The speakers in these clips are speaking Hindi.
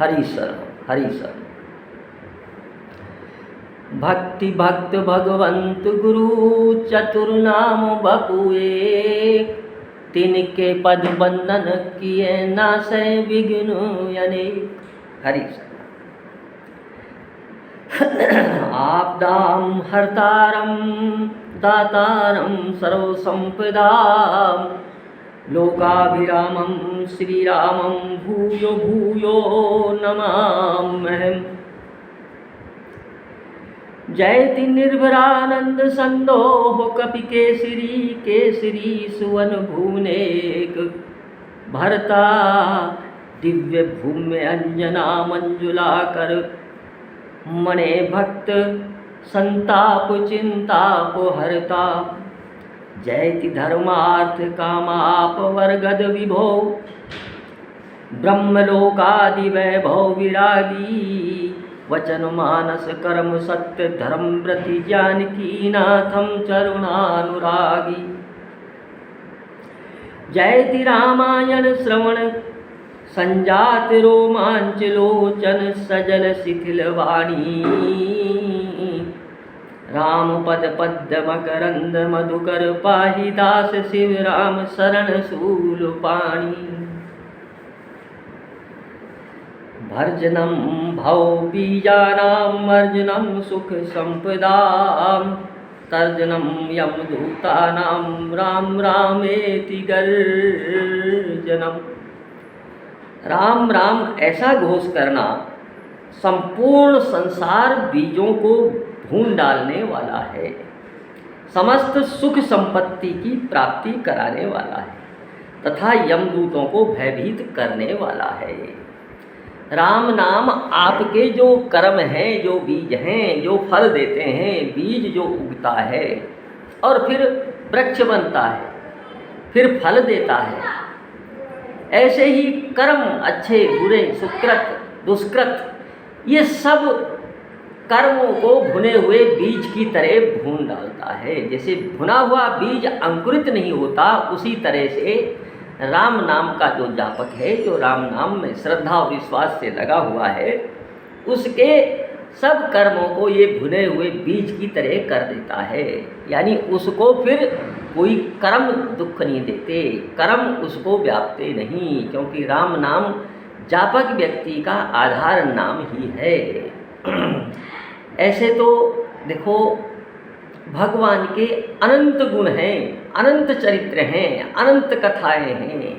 हरि शरण, हरि शरण। भक्ति भक्त भगवंत गुरु चतुर्नाम बपुए, तिनके पद बंदन किए नासै विघ्न अनेक। हरि शरण। आपदां हर्तारं दातारं सर्वसंपदां, लोकाभिरामं श्रीरामं भूयो भूयो नमाम्यहम्। जयति निर्भरानंद संदोह कपि केसरी, केसरी सुवन भुवनेक, भरता दिव्य भूम्य अंजना मंजुला कर, मणे भक्त संताप चिंताप हरता। जयति धर्मार्थ कामाप वर्गद विभो, ब्रह्मलोकादि वैभव विरागी, वचन मानस कर्म सत्य धर्म व्रति जानकी नाथम चरुणानुरागी। जयति रामायण श्रवण संजात रोमांच लोचन, सजल शिथिल वाणी, राम पद पद्म मकरंद मधुकर, पाहि दास शिव राम शरण शूल पाणी। भर्जनं भव बीजानां अर्जुनं सुख संपदां, तर्जनं यमदूतानां राम रामेति गर्जनम्। राम राम ऐसा घोष करना संपूर्ण संसार बीजों को भून डालने वाला है, समस्त सुख संपत्ति की प्राप्ति कराने वाला है तथा यमदूतों को भयभीत करने वाला है। राम नाम आपके जो कर्म हैं, जो बीज हैं, जो फल देते हैं, बीज जो उगता है और फिर वृक्ष बनता है, फिर फल देता है, ऐसे ही कर्म अच्छे बुरे सुकृत दुष्कृत ये सब कर्मों को भुने हुए बीज की तरह भून डालता है। जैसे भुना हुआ बीज अंकुरित नहीं होता, उसी तरह से राम नाम का जो जापक है, जो राम नाम में श्रद्धा और विश्वास से लगा हुआ है, उसके सब कर्मों को ये भुने हुए बीज की तरह कर देता है। यानी उसको फिर कोई कर्म दुख नहीं देते, कर्म उसको व्यापते नहीं, क्योंकि राम नाम जापक व्यक्ति का आधार नाम ही है। ऐसे तो देखो भगवान के अनंत गुण हैं, अनंत चरित्र हैं, अनंत कथाएं हैं।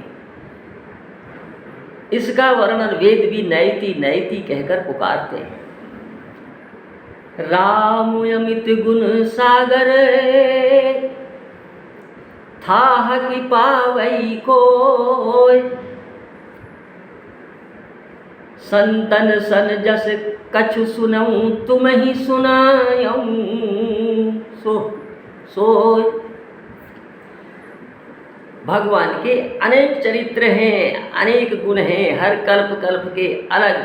इसका वर्णन वेद भी नयति नयति कहकर पुकारते हैं। राम अमित गुण सागर, थाह कि पावई कोय, संतन सन जस कछु सुनऊं तुम ही सुनाऊं सोय। भगवान के अनेक चरित्र हैं, अनेक गुण हैं, हर कल्प कल्प के अलग।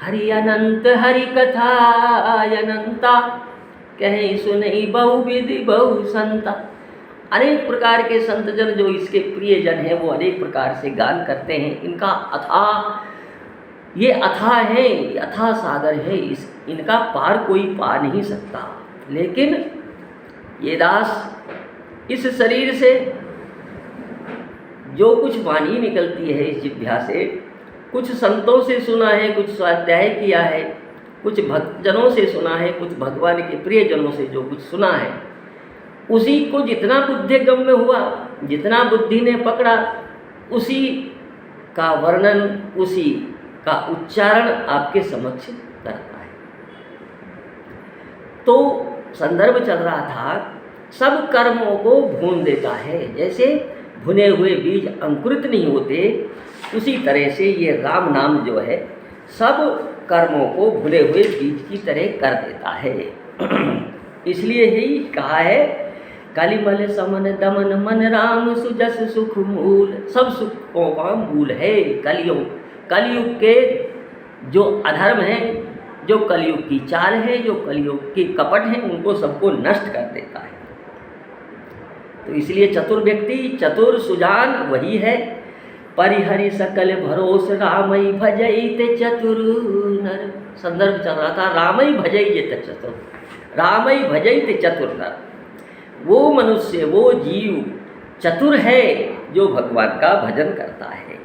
हरि अनंत हरि कथा अनंता, कहीं सुनई बहुविधि बहु संता। अनेक प्रकार के संत जन जो इसके प्रिय जन हैं, वो अनेक प्रकार से गान करते हैं। इनका अथाह, ये अथाह है, अथाह सागर है, इनका पार कोई पा नहीं सकता। लेकिन ये दास इस शरीर से जो कुछ वाणी निकलती है इस जिह्वा से, कुछ संतों से सुना है, कुछ स्वाध्याय किया है, कुछ भक्तजनों से सुना है, कुछ भगवान के प्रियजनों से जो कुछ सुना है, उसी को जितना बुद्धिगम्य हुआ, जितना बुद्धि ने पकड़ा, उसी का वर्णन, उसी का उच्चारण आपके समक्ष करता है। तो संदर्भ चल रहा था, सब कर्मों को भून देता है। जैसे भुने हुए बीज अंकुरित नहीं होते, उसी तरह से ये राम नाम जो है सब कर्मों को भुने हुए बीज की तरह कर देता है। इसलिए ही कहा है, कलिमल समन दमन मन राम सुजस सुख मूल। सब सुखों का मूल है कलियुग। कलियुग के जो अधर्म हैं, जो कलियुग की चाल है, जो कलियुग के कपट हैं, उनको सबको नष्ट कर देता है। तो इसलिए चतुर व्यक्ति, चतुर सुजान वही है परिहरि सकल भरोस रामई भजई चतुर नर। संदर्भ चल रहा था रामई भजई चतुर, रामई भजई चतुर नर। वो मनुष्य, वो जीव चतुर है जो भगवान का भजन करता है।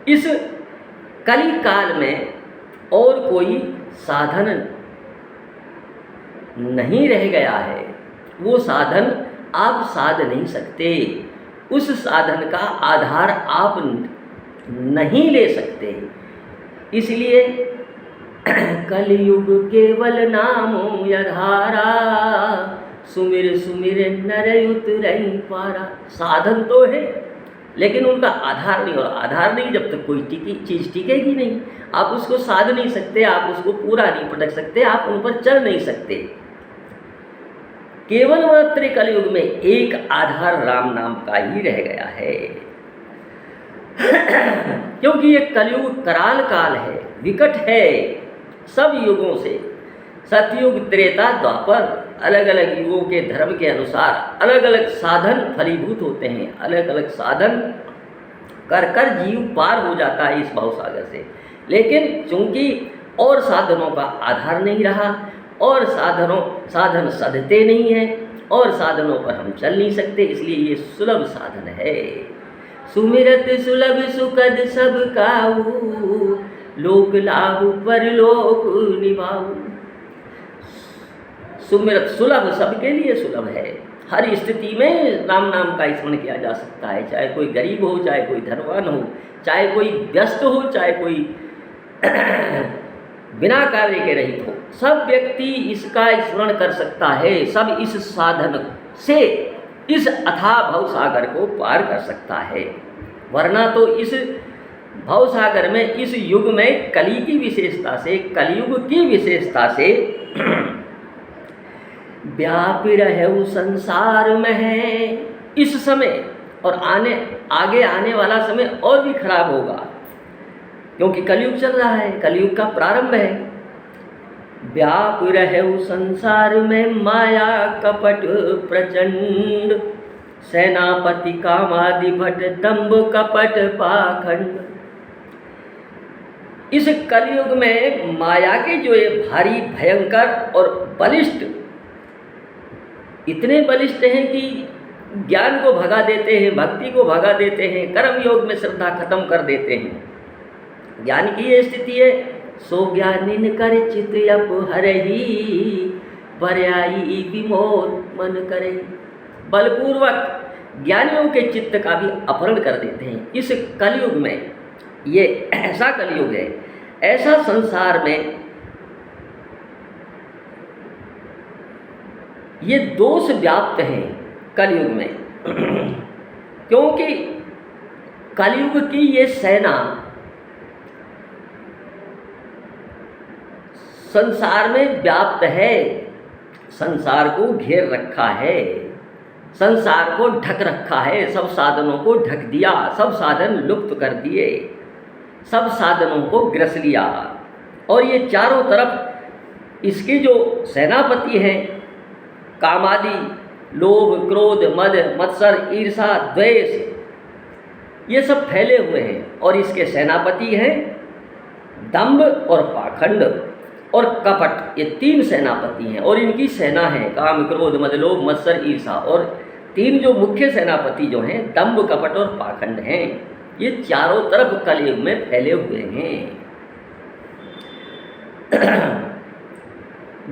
इस कली काल में और कोई साधन नहीं रह गया है, वो साधन आप साध नहीं सकते, उस साधन का आधार आप नहीं ले सकते। इसलिए कलयुग केवल नामो यधारा, सुमिर सुमिर नर उतरई पारा। साधन तो है लेकिन उनका आधार नहीं, और आधार नहीं जब तक कोई चीज़ टिकेगी नहीं। आप उसको साध नहीं सकते, आप उसको पूरा नहीं पटक सकते, आप उन पर चल नहीं सकते। केवल मात्र कलयुग में एक आधार राम नाम का ही रह गया है। क्योंकि ये कलयुग कराल काल है, विकट है सब युगों से। सतयुग, त्रेता, द्वापर, अलग अलग युगों के धर्म के अनुसार अलग अलग साधन फलीभूत होते हैं। अलग अलग साधन कर कर जीव पार हो जाता है इस भवसागर से। लेकिन चूंकि और साधनों का आधार नहीं रहा, और साधन सधते नहीं हैं, और साधनों पर हम चल नहीं सकते, इसलिए ये सुलभ साधन है। सुमिरत सुलभ सुखद सब काऊ, लोक लाहु पर लोक निभाऊ। सुमिरत सुलभ, सबके लिए सुलभ है। हर स्थिति में राम नाम का स्मरण किया जा सकता है, चाहे कोई गरीब हो, चाहे कोई धनवान हो, चाहे कोई व्यस्त हो, चाहे कोई बिना कार्य के रहित हो। सब व्यक्ति इसका स्मरण कर सकता है, सब इस साधन से इस अथाह भवसागर को पार कर सकता है। वरना तो इस भवसागर में, इस युग में कली की विशेषता से, कलयुग की विशेषता से व्यापी रहे संसार में है इस समय, और आगे आने वाला समय और भी खराब होगा, क्योंकि कलयुग चल रहा है, कलयुग का प्रारंभ है। व्याप रहे संसार में माया कपट प्रचंड, सेनापति कामादि भट दंभ कपट पाखंड। इस कलयुग में माया के जो ये भारी भयंकर और बलिष्ठ, इतने बलिष्ठ हैं कि ज्ञान को भगा देते हैं, भक्ति को भगा देते हैं, कर्म योग में श्रद्धा खत्म कर देते हैं। ज्ञान की ये स्थिति है, सो ज्ञानिन कर चित अपहरहि, पर्यायी विमोद मन करे। बलपूर्वक ज्ञानियों के चित्त का भी अपहरण कर देते हैं। इस कलयुग में, ये ऐसा कलयुग है, ऐसा संसार में ये दोष व्याप्त हैं कलयुग में। क्योंकि कलयुग की ये सेना संसार में व्याप्त है, संसार को घेर रखा है, संसार को ढक रखा है, सब साधनों को ढक दिया, सब साधन लुप्त कर दिए, सब साधनों को ग्रस लिया। और ये चारों तरफ इसके जो सेनापति हैं, कामादि, लोभ, क्रोध, मद, मत्सर, ईर्षा, द्वेष, ये सब फैले हुए हैं। और इसके सेनापति हैं दंभ और पाखंड और कपट, ये तीन सेनापति हैं। और इनकी सेना है काम, क्रोध, मद, लोभ, मत्सर, ईर्षा। और तीन जो मुख्य सेनापति जो हैं, दंभ, कपट और पाखंड हैं, ये चारों तरफ कलयुग में फैले हुए हैं।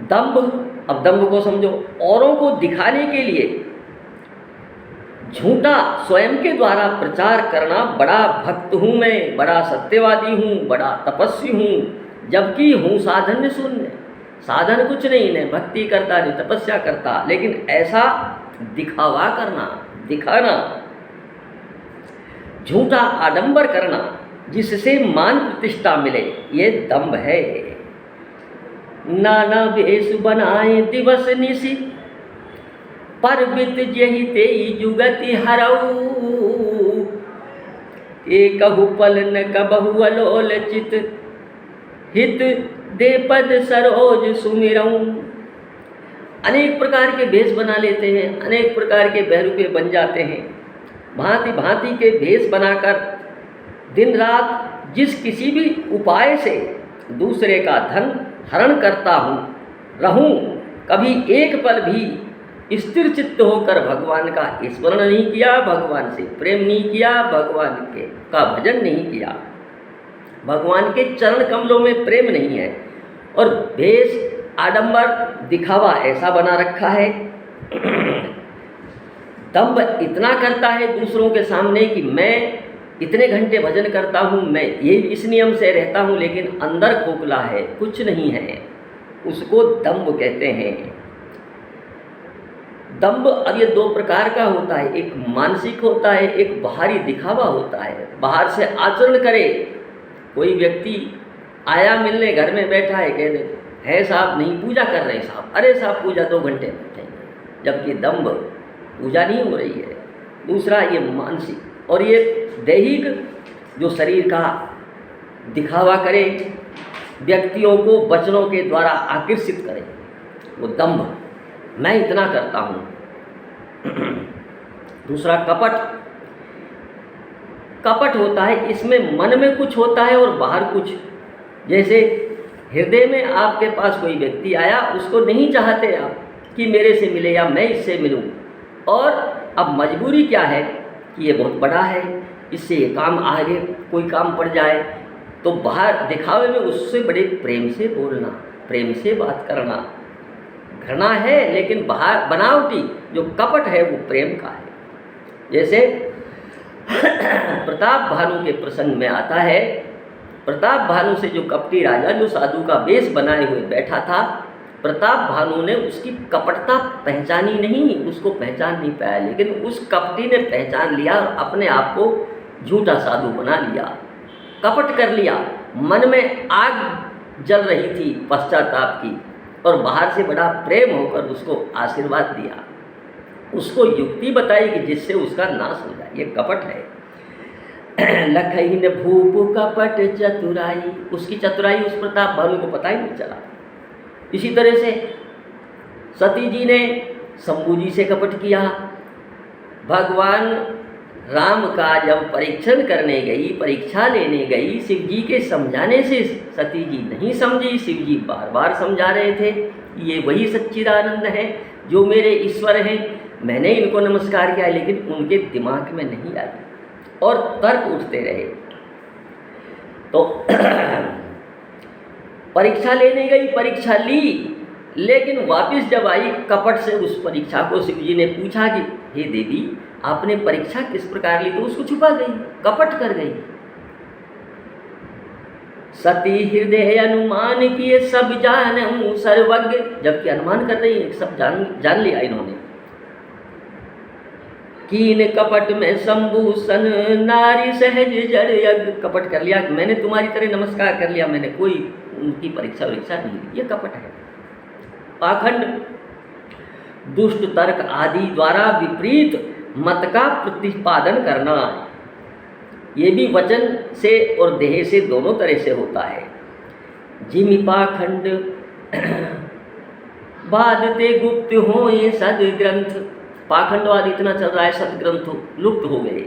दंभ, अब दंभ को समझो, औरों को दिखाने के लिए झूठा स्वयं के द्वारा प्रचार करना, बड़ा भक्त हूँ मैं, बड़ा सत्यवादी हूँ, बड़ा तपस्वी हूँ, जबकि हूँ साधन शून्य। साधन कुछ नहीं, न भक्ति करता न तपस्या करता, लेकिन ऐसा दिखावा करना, दिखाना, झूठा आडंबर करना जिससे मान प्रतिष्ठा मिले, ये दंभ है। नाना वेश बनाए दिवस निशि, परबित जहि तेई जुगति हरऊ। एकहु पल न कबहु अलोल चित, हित दे पद सरोज सुमिरऊँ। अनेक प्रकार के भेष बना लेते हैं, अनेक प्रकार के बहरूपे बन जाते हैं, भांति भांति के भेष बनाकर दिन रात जिस किसी भी उपाय से दूसरे का धन हरण करता रहूं, कभी एक पल भी स्थिर चित्त होकर भगवान का स्मरण नहीं किया, भगवान से प्रेम नहीं किया, भगवान के का भजन नहीं किया, भगवान के चरण कमलों में प्रेम नहीं है और भेष आडंबर दिखावा ऐसा बना रखा है, दंभ इतना करता है दूसरों के सामने कि मैं इतने घंटे भजन करता हूँ, मैं ये इस नियम से रहता हूँ, लेकिन अंदर खोखला है, कुछ नहीं है, उसको दंभ कहते हैं। दंभ अब ये दो प्रकार का होता है, एक मानसिक होता है, एक बाहरी दिखावा होता है। बाहर से आचरण करे, कोई व्यक्ति आया मिलने, घर में बैठा है, कह दे है साहब नहीं पूजा कर रहे साहब, अरे साहब पूजा 2 घंटे बैठेंगे, जबकि दंभ पूजा नहीं हो रही है। दूसरा ये मानसिक, और ये दैहिक जो शरीर का दिखावा करे, व्यक्तियों को वचनों के द्वारा आकर्षित करे, वो दंभ, मैं इतना करता हूँ। दूसरा कपट, कपट होता है, इसमें मन में कुछ होता है और बाहर कुछ। जैसे हृदय में आपके पास कोई व्यक्ति आया, उसको नहीं चाहते आप कि मेरे से मिले या मैं इससे मिलूं, और अब मजबूरी क्या है कि ये बहुत बड़ा है, इससे ये काम आगे कोई काम पड़ जाए, तो बाहर दिखावे में उससे बड़े प्रेम से बोलना, प्रेम से बात करना, घृणा है, लेकिन बाहर बनावटी जो कपट है वो प्रेम का है। जैसे प्रताप भानु के प्रसंग में आता है, प्रताप भानु से जो कपटी राजा जो साधु का वेश बनाए हुए बैठा था, प्रताप भानु ने उसकी कपटता पहचानी नहीं, उसको पहचान नहीं पाया, लेकिन उस कपटी ने पहचान लिया और अपने आप को झूठा साधु बना लिया, कपट कर लिया। मन में आग जल रही थी पश्चाताप की, और बाहर से बड़ा प्रेम होकर उसको आशीर्वाद दिया, उसको युक्ति बताई कि जिससे उसका नाश हो जाए, ये कपट है। लखहीन भूप कपट चतुराई, उसकी चतुराई उस प्रताप भानु को पता ही नहीं चला। इसी तरह से सती जी ने शंभू जी से कपट किया। भगवान राम का जब परीक्षण करने गई, परीक्षा लेने गई, शिव जी के समझाने से सती जी नहीं समझी, शिव जी बार बार समझा रहे थे, ये वही सच्चिदानंद है जो मेरे ईश्वर हैं, मैंने इनको नमस्कार किया, लेकिन उनके दिमाग में नहीं आई और तर्क उठते रहे। तो परीक्षा लेने गई, परीक्षा ली, लेकिन वापस जब आई कपट से उस परीक्षा को शिव जी ने पूछा कि हे देवी आपने परीक्षा किस प्रकार ली, तो उसको छुपा गई, कपट कर गई। सती हृदय अनुमान किए सब जानूं सर्वज्ञ, जबकि अनुमान कर रही है, सब जान लिया इन्होंने। कीन कपट में शंभु सन नारी सहज जड़ यज्ञ, कपट कर लिया, मैंने तुम्हारी तरह नमस्कार कर लिया, मैंने कोई उनकी परीक्षा नहीं ली, ये कपट है। पाखंड, दुष्ट तर्क आदि द्वारा विपरीत मत का प्रतिपादन करना, ये भी वचन से और देह से दोनों तरह से होता है। जिमि पाखंड बाधते गुप्त हो ये सदग्रंथ, पाखंडवाद इतना चल रहा है, सदग्रंथ लुप्त हो गए,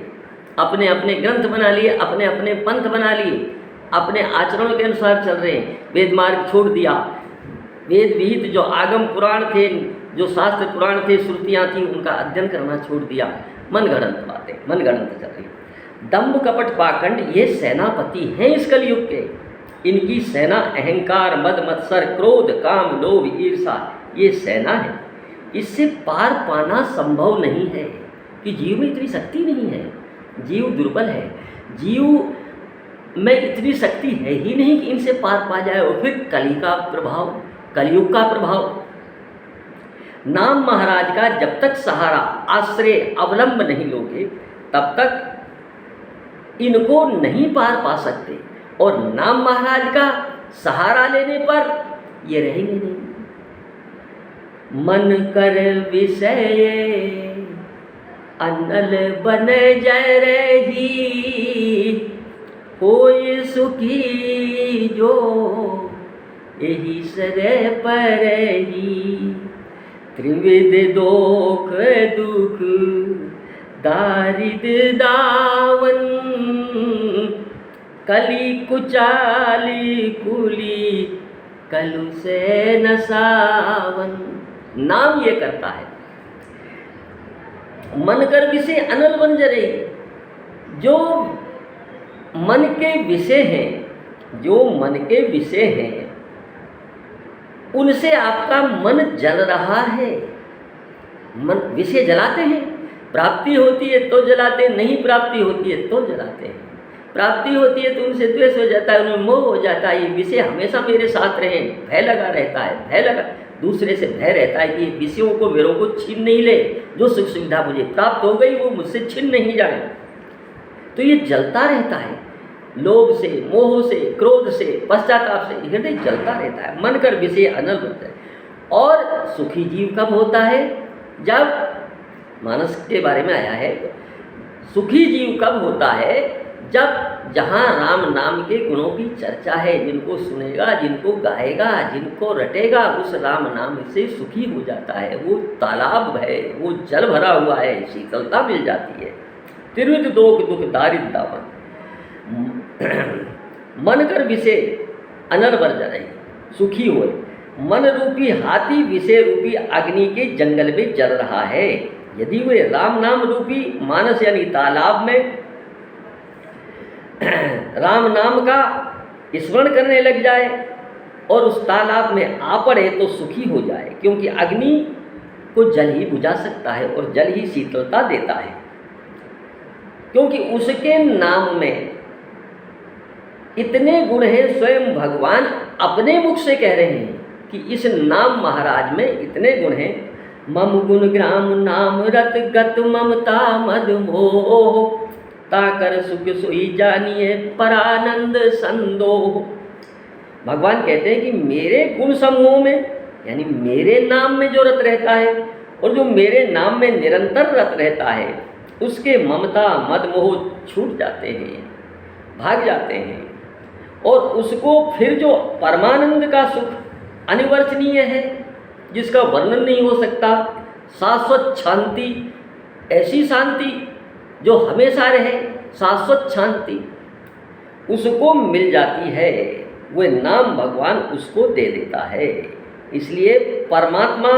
अपने अपने ग्रंथ बना लिए, अपने अपने पंथ बना लिए, अपने आचरण के अनुसार चल रहे हैं, वेद मार्ग छोड़ दिया, वेद विहित जो आगम पुराण थे, जो शास्त्र पुराण थे, श्रुतियाँ थी, उनका अध्ययन करना छोड़ दिया, मनगढ़ंत बातें, मनगढ़ंत चल रही। दंभ कपट पाखंड ये सेनापति हैं इस कलयुग के, इनकी सेना अहंकार मद मत्सर क्रोध काम लोभ ईर्षा, ये सेना है, इससे पार पाना संभव नहीं है कि जीव में इतनी शक्ति नहीं है, जीव दुर्बल है, जीव में इतनी शक्ति है ही नहीं कि इनसे पार पा जाए। और फिर कली का प्रभाव, कलयुग का प्रभाव, नाम महाराज का जब तक सहारा आश्रय अवलंब नहीं लोगे तब तक इनको नहीं पार पा सकते, और नाम महाराज का सहारा लेने पर ये रहेंगे नहीं। मन कर विषय अनल बन जय रही, होय सुखी जो यही सरे पर ही, त्रिविध दोख दुख दारिद दावन, कली कुचाली कुली कलु से नसावन। नाम ये करता है। मन कर विषय अनल बन जरे, जो मन के विषय हैं, जो मन के विषय हैं उनसे आपका मन जल रहा है। मन विषय जलाते हैं, प्राप्ति होती है तो जलाते हैं, नहीं प्राप्ति होती है तो जलाते हैं। प्राप्ति होती है तो उनसे द्वेष हो जाता है, उनमें मोह हो जाता है, ये विषय हमेशा मेरे साथ रहे, भय लगा रहता है, भय लगा दूसरे से भय रहता है कि ये विषयों को मेरों को छीन नहीं ले, जो सुख सुविधा मुझे प्राप्त हो गई वो मुझसे छीन नहीं जाए। तो ये जलता रहता है, लोभ से, मोह से, क्रोध से, पश्चाताप से हृदय जलता रहता है। मन कर विषय अनल बनता है। और सुखी जीव कब होता है? जब मानस के बारे में आया है, सुखी जीव कब होता है? जब जहाँ राम नाम के गुणों की चर्चा है, जिनको सुनेगा, जिनको गाएगा, जिनको रटेगा, उस राम नाम से सुखी हो जाता है। वो तालाब है, वो जल भरा हुआ है, शीतलता मिल जाती है। त्रिविध दोख दुख दारिद्र दावन। मन कर विषय अनल बर जरई, सुखी होए। मन रूपी हाथी विषय रूपी अग्नि के जंगल में जल रहा है। यदि वे राम नाम रूपी मानस यानी तालाब में राम नाम का स्मरण करने लग जाए और उस तालाब में आ पड़े तो सुखी हो जाए, क्योंकि अग्नि को जल ही बुझा सकता है और जल ही शीतलता देता है। क्योंकि उसके नाम में इतने गुण हैं, स्वयं भगवान अपने मुख से कह रहे हैं कि इस नाम महाराज में इतने गुण हैं। मम गुण ग्राम नाम रत गत ममता मद मोह, ताकर सुख सोई जानिए परानंद संदोह। भगवान कहते हैं कि मेरे गुण समूह में, यानी मेरे नाम में जो रत रहता है और जो मेरे नाम में निरंतर रत रहता है, उसके ममता मद मोह छूट जाते हैं, भाग जाते हैं। और उसको फिर जो परमानंद का सुख अनिवर्चनीय है, जिसका वर्णन नहीं हो सकता, शाश्वत शांति, ऐसी शांति जो हमेशा रहे, शाश्वत शांति उसको मिल जाती है। वह नाम भगवान उसको दे देता है। इसलिए परमात्मा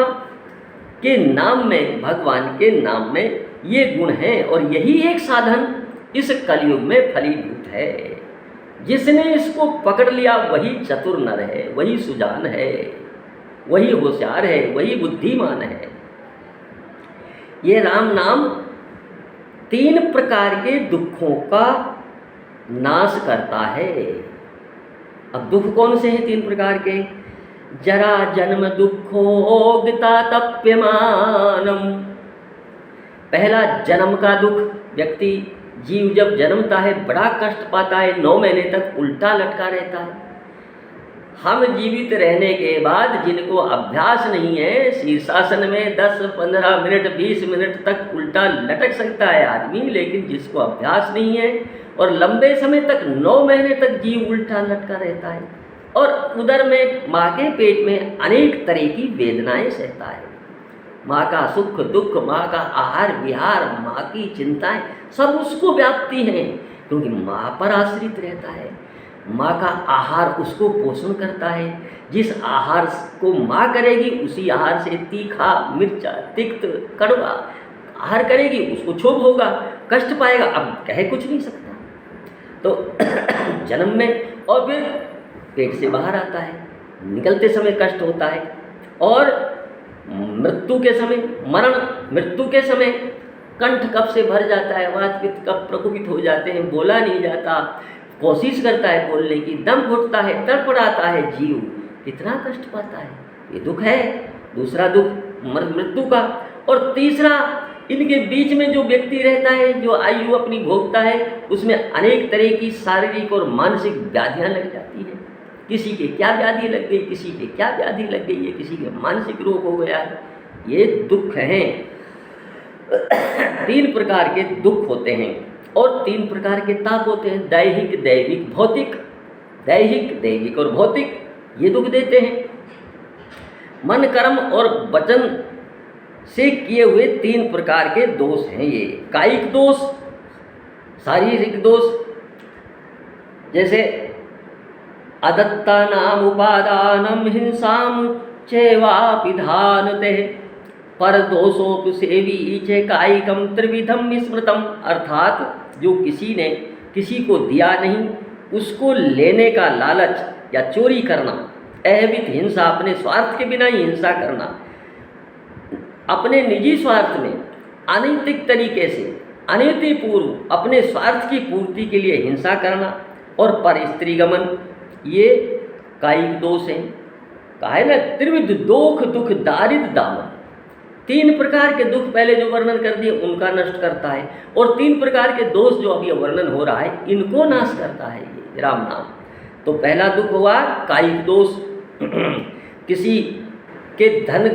के नाम में, भगवान के नाम में ये गुण हैं और यही एक साधन इस कलयुग में फलीभूत है। जिसने इसको पकड़ लिया वही चतुर नर है, वही सुजान है, वही होशियार है, वही बुद्धिमान है। ये राम नाम 3 प्रकार के दुखों का नाश करता है। अब दुख कौन से हैं 3 प्रकार के? जरा जन्म दुखोगता तप्यमानम। पहला जन्म का दुख, व्यक्ति जीव जब जन्मता है बड़ा कष्ट पाता है, 9 महीने तक उल्टा लटका रहता है। हम जीवित रहने के बाद जिनको अभ्यास नहीं है, शीर्षासन में 10, 15 मिनट, 20 मिनट तक उल्टा लटक सकता है आदमी, लेकिन जिसको अभ्यास नहीं है और लंबे समय तक 9 महीने तक जीव उल्टा लटका रहता है और उधर में माँ के पेट में अनेक तरह की वेदनाएं सहता है। माँ का सुख दुख, माँ का आहार विहार, माँ की चिंताएं सब उसको व्याप्ति हैं, क्योंकि माँ पर आश्रित रहता है। माँ का आहार उसको पोषण करता है। जिस आहार को माँ करेगी उसी आहार से तीखा, मिर्चा, तिक्त, कड़वा आहार करेगी, उसको क्षोभ होगा, कष्ट पाएगा, अब कह कुछ नहीं सकता। तो जन्म में और फिर पेट से बाहर आता है, निकलते समय कष्ट होता है और मृत्यु के समय, मृत्यु के समय कंठ कफ से भर जाता है, वात पित्त कफ प्रकोपित हो जाते हैं, बोला नहीं जाता, कोशिश करता है बोलने की, दम घुटता है, तड़पड़ाता है जीव, कितना कष्ट पाता है। ये दुख है। दूसरा दुख मृत्यु का। और तीसरा, इनके बीच में जो व्यक्ति रहता है, जो आयु अपनी भोगता है, उसमें अनेक तरह की शारीरिक और मानसिक व्याधियाँ लग जाती हैं। किसी के क्या व्याधि लग गई, किसी के क्या व्याधि लग गई है, किसी के मानसिक रोग हो गया है। ये दुख हैं। 3 प्रकार के दुख होते हैं और 3 प्रकार के ताप होते हैं, दैहिक, दैविक, भौतिक। दैहिक, दैविक और भौतिक ये दुख देते हैं। मन, कर्म और वचन से किए हुए 3 प्रकार के दोष हैं ये। कायिक दोष, शारीरिक दोष, जैसे अदत्तानाम उपादानम हिंसाम चैवापिधानते परदोषोपसेवी च कायिकम त्रिविधम स्मृतम। अर्थात जो किसी ने किसी को दिया नहीं उसको लेने का लालच या चोरी करना, अहवित हिंसा, अपने स्वार्थ के बिना ही हिंसा करना, अपने निजी स्वार्थ में अनैतिक तरीके से अनैतिपूर्व अपने स्वार्थ की पूर्ति के लिए हिंसा करना, और पर स्त्री गमन, ये कायिक दोष हैं। कहा है ना, त्रिविध दोख दुख दारिद्र दामन। 3 प्रकार के दुख पहले जो वर्णन कर दिए उनका नष्ट करता है, और 3 प्रकार के दोष जो अभी वर्णन हो रहा है इनको नाश करता है ये राम नाम। तो पहला दुख हुआ कायिक दोष, किसी के धन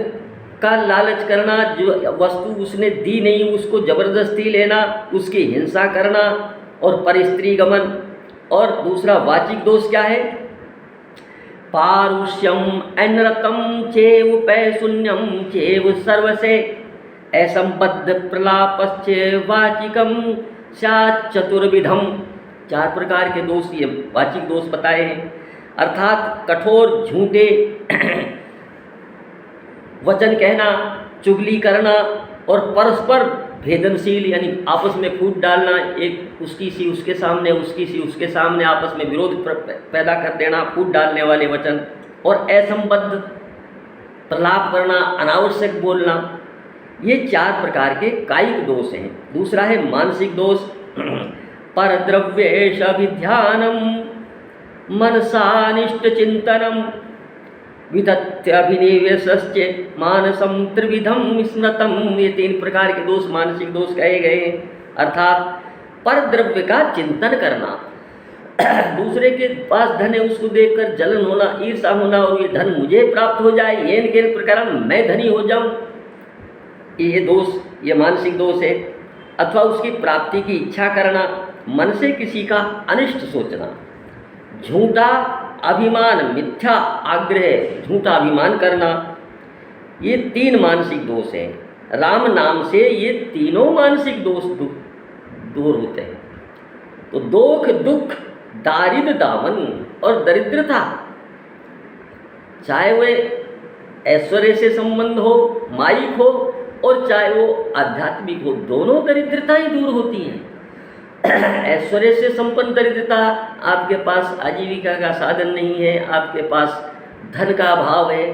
का लालच करना, जो वस्तु उसने दी नहीं उसको जबरदस्ती लेना, उसकी हिंसा करना, और पर स्त्री गमन। और दूसरा वाचिक दोष क्या है? पारुष्यम अनरतम चेव पैशून्यम चेव सर्वसे असंबद्ध प्रलापश्च वाचिकम स्यात् चतुर्विधम। 4 प्रकार के दोष ये वाचिक दोष बताए हैं। अर्थात कठोर झूठे वचन कहना, चुगली करना, और परस्पर भेदनशील यानी आपस में फूट डालना, एक उसकी सी उसके सामने, उसकी सी उसके सामने, आपस में विरोध पैदा कर देना, फूट डालने वाले वचन, और असंबद्ध प्रलाप करना, अनावश्यक बोलना, ये 4 प्रकार के कायिक दोष हैं। दूसरा है मानसिक दोष, परद्रव्येश अभिध्यानम मनसानिष्ट चिंतनम विदत्यभिनिवेशश्च मानसम त्रिविधम स्मृतम। ये 3 प्रकार के दोष मानसिक दोष कहे गए हैं। अर्थात पर द्रव्य का चिंतन करना, दूसरे के पास धन है उसको देखकर जलन होना, ईर्षा होना, और ये धन मुझे प्राप्त हो जाए, ये इनके प्रकार मैं धनी हो जाऊं, ये दोष, ये मानसिक दोष है। अथवा उसकी प्राप्ति की इच्छा करना, मन से किसी का अनिष्ट सोचना, झूठा अभिमान, मिथ्या आग्रह, झूठा अभिमान करना, ये 3 मानसिक दोष हैं। राम नाम से ये तीनों मानसिक दोष दूर होते हैं। तो दोख दुख दारिद्र दामन और दरिद्रता, चाहे वह ऐश्वर्य से संबंध हो, माइक हो, और चाहे वो आध्यात्मिक हो, दोनों दरिद्रता ही दूर होती हैं। ऐश्वर्य से संपन्न दरिद्रता, आपके पास आजीविका का साधन नहीं है, आपके पास धन का अभाव है,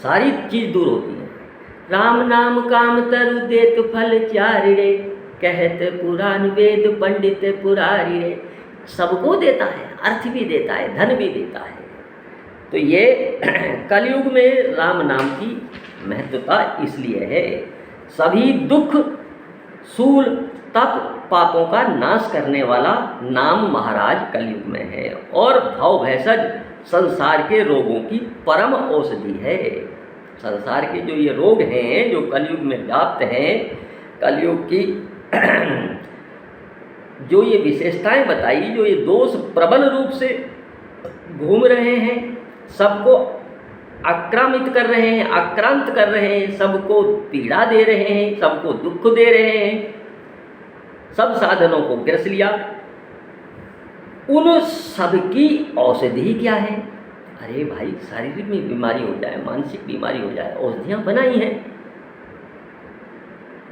सारी चीज दूर होती है। राम नाम काम तरु देत फल चारि रे, कहते पुराण वेद पंडित पुरारी रे। सबको देता है, अर्थ भी देता है, धन भी देता है। तो ये कलयुग में राम नाम की महत्वता इसलिए है। सभी दुख सूल तप पापों का नाश करने वाला नाम महाराज कलयुग में है, और भाव भैसज संसार के रोगों की परम औषधि है। संसार के जो ये रोग हैं जो कलयुग में व्याप्त हैं, कलयुग की जो ये विशेषताएं बताई, जो ये दोष प्रबल रूप से घूम रहे हैं, सबको आक्रामित कर रहे हैं, आक्रांत कर रहे हैं, सबको पीड़ा दे रहे हैं, सबको दुख दे रहे हैं, सब साधनों को ग्रस लिया, उन सबकी औषधि क्या है? अरे भाई, शारीरिक में बीमारी हो जाए, मानसिक बीमारी हो जाए, औषधियाँ बनाई हैं।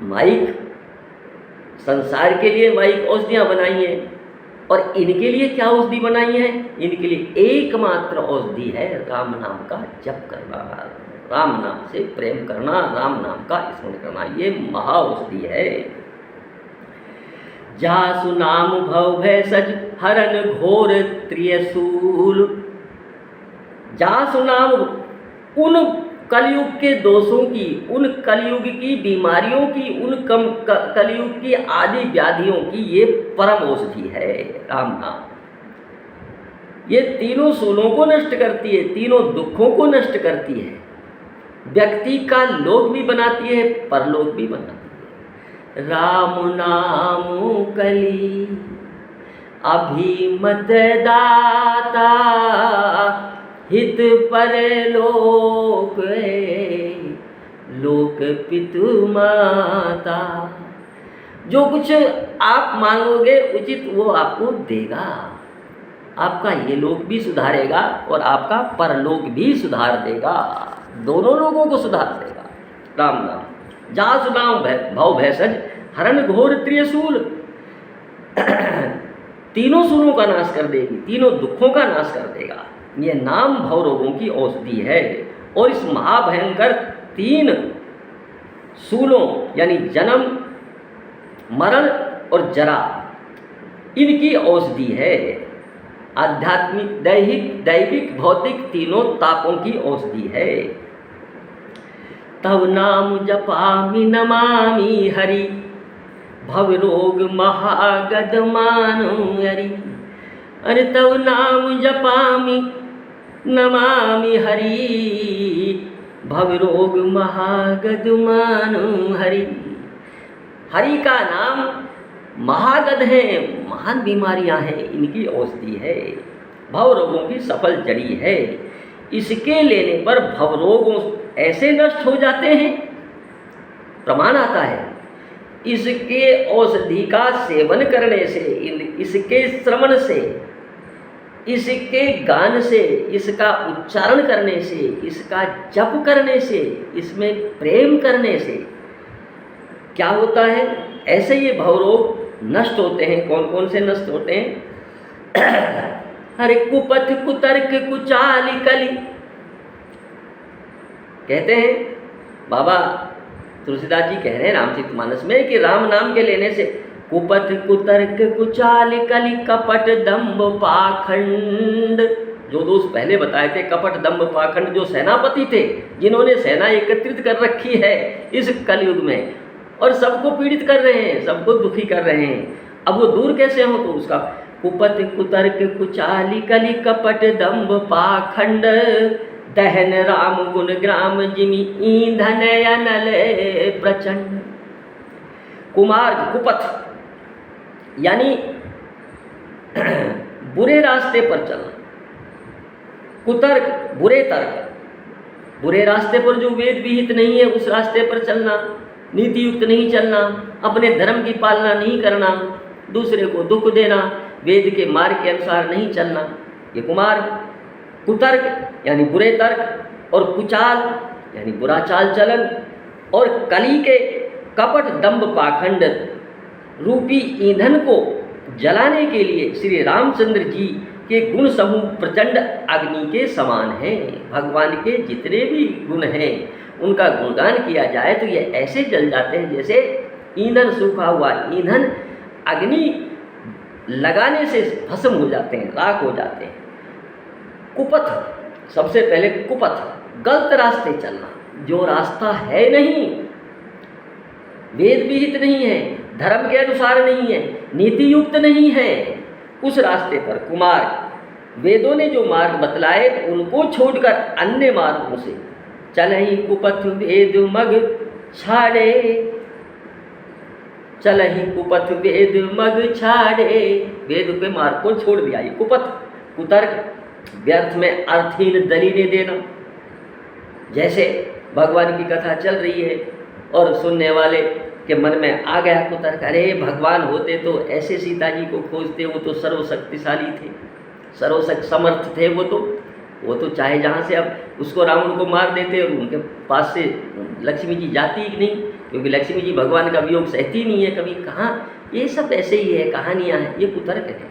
माइक संसार के लिए माइक औषधियाँ बनाई हैं, और इनके लिए क्या औषधि बनाई है? इनके लिए एकमात्र औषधि है राम नाम का जप करना, राम नाम से प्रेम करना, राम नाम का स्मरण करना, ये महा औषधि है। जासु नाम भव भैसज हरन घोर त्रियसूल। जासु नाम, उन कलयुग के दोषों की, उन कलयुग की बीमारियों की, उन कलयुग की आदि व्याधियों की ये परम औषधि है राम नाम। ये तीनों सूलों को नष्ट करती है, तीनों दुखों को नष्ट करती है, व्यक्ति का लोक भी बनाती है, परलोक भी बनाती है। राम नाम कली अभिमत दाता, हित पर लोक लोक पितु माता। जो कुछ आप मांगोगे उचित वो आपको देगा। आपका ये लोक भी सुधारेगा और आपका परलोक भी सुधार देगा, दोनों लोगों को सुधार देगा। राम नाम जा सुनाम भव भैसज हरण घोर त्रियशूल, तीनों सूलों का नाश कर देगी, तीनों दुखों का नाश कर देगा। ये नाम भव रोगों की औषधि है। और इस महाभयंकर 3 सूलों यानी जन्म, मरण और जरा, इनकी औषधि है। आध्यात्मिक, दैविक, भौतिक तीनों तापों की औषधि है। तब नाम जपामि नमामि हरि, भव रोग महागद मानो हरि। अरे तब नाम जपामि नमामि हरि, भव रोग महागद मानो हरि। हरि का नाम महागद है, महान बीमारियां हैं, इनकी औषधि है, भव रोगों की सफल जड़ी है। इसके लेने पर भव रोग ऐसे नष्ट हो जाते हैं, प्रमाण आता है। इसके औषधि का सेवन करने से, इसके श्रवण से, इसके गान से, इसका उच्चारण करने से, इसका जप करने से, इसमें प्रेम करने से क्या होता है? ऐसे ये भवरोग नष्ट होते हैं। कौन कौन से नष्ट होते हैं? अरे कुपथ कुतर्क कुचाली कली, कहते हैं बाबा तुलसीदास जी कह रहे हैं रामचरितमानस में कि राम नाम के लेने से कुपथ कुतर्क कुचाली कली कपट दंभ पाखंड, जो दोष पहले बताए थे, कपट दंभ पाखंड, जो सेनापति थे जिन्होंने सेना एकत्रित कर रखी है इस कलयुग में और सबको पीड़ित कर रहे हैं, सबको दुखी कर रहे हैं, अब वो दूर कैसे हो? तो उसका कुपथ कुतर्क कुचाली कली कपट दंभ पाखंड, दहन राम गुण ग्राम जिमि ईंधन अनल प्रचंड। कुमार्ग, कुपथ यानी बुरे रास्ते पर चलना, कुतर्क बुरे तर्क, बुरे रास्ते पर जो वेद विहित नहीं है उस रास्ते पर चलना, नीति युक्त नहीं चलना, अपने धर्म की पालना नहीं करना, दूसरे को दुख देना, वेद के मार्ग के अनुसार नहीं चलना, ये कुमार्ग। कुतर्क यानी बुरे तर्क, और कुचाल यानी बुरा चाल चलन, और कली के कपट दंभ पाखंड रूपी ईंधन को जलाने के लिए श्री रामचंद्र जी के गुण समूह प्रचंड अग्नि के समान हैं। भगवान के जितने भी गुण हैं उनका गुणगान किया जाए तो ये ऐसे जल जाते हैं जैसे ईंधन, सूखा हुआ ईंधन अग्नि लगाने से भस्म हो जाते हैं, राख हो जाते हैं। कुपथ, सबसे पहले कुपथ गलत रास्ते चलना, जो रास्ता है नहीं, वेद विहित नहीं है, धर्म के अनुसार नहीं है, नीति युक्त नहीं है, उस रास्ते पर कुमार्ग। वेदों ने जो मार्ग बतलाए उनको छोड़कर अन्य मार्गों से चलहि कुपथ वेद मग छाड़े, चलहि कुपथ वेद मग छाड़े, वेद के मार्ग को छोड़ दिया। ये कुपथ, कुतर्क व्यर्थ में अर्थहीन दलीलें देना, जैसे भगवान की कथा चल रही है और सुनने वाले के मन में आ गया कुतर्क, अरे भगवान होते तो ऐसे सीता जी को खोजते, वो तो सर्वशक्तिशाली थे, सर्वशक्ति समर्थ थे, वो तो चाहे जहाँ से अब उसको रावण को मार देते और उनके पास से लक्ष्मी जी जाती ही नहीं, क्योंकि लक्ष्मी जी भगवान का वियोग सहती नहीं है कभी। कहाँ, ये सब ऐसे ही है, कहानियाँ हैं, ये कुतर्क है,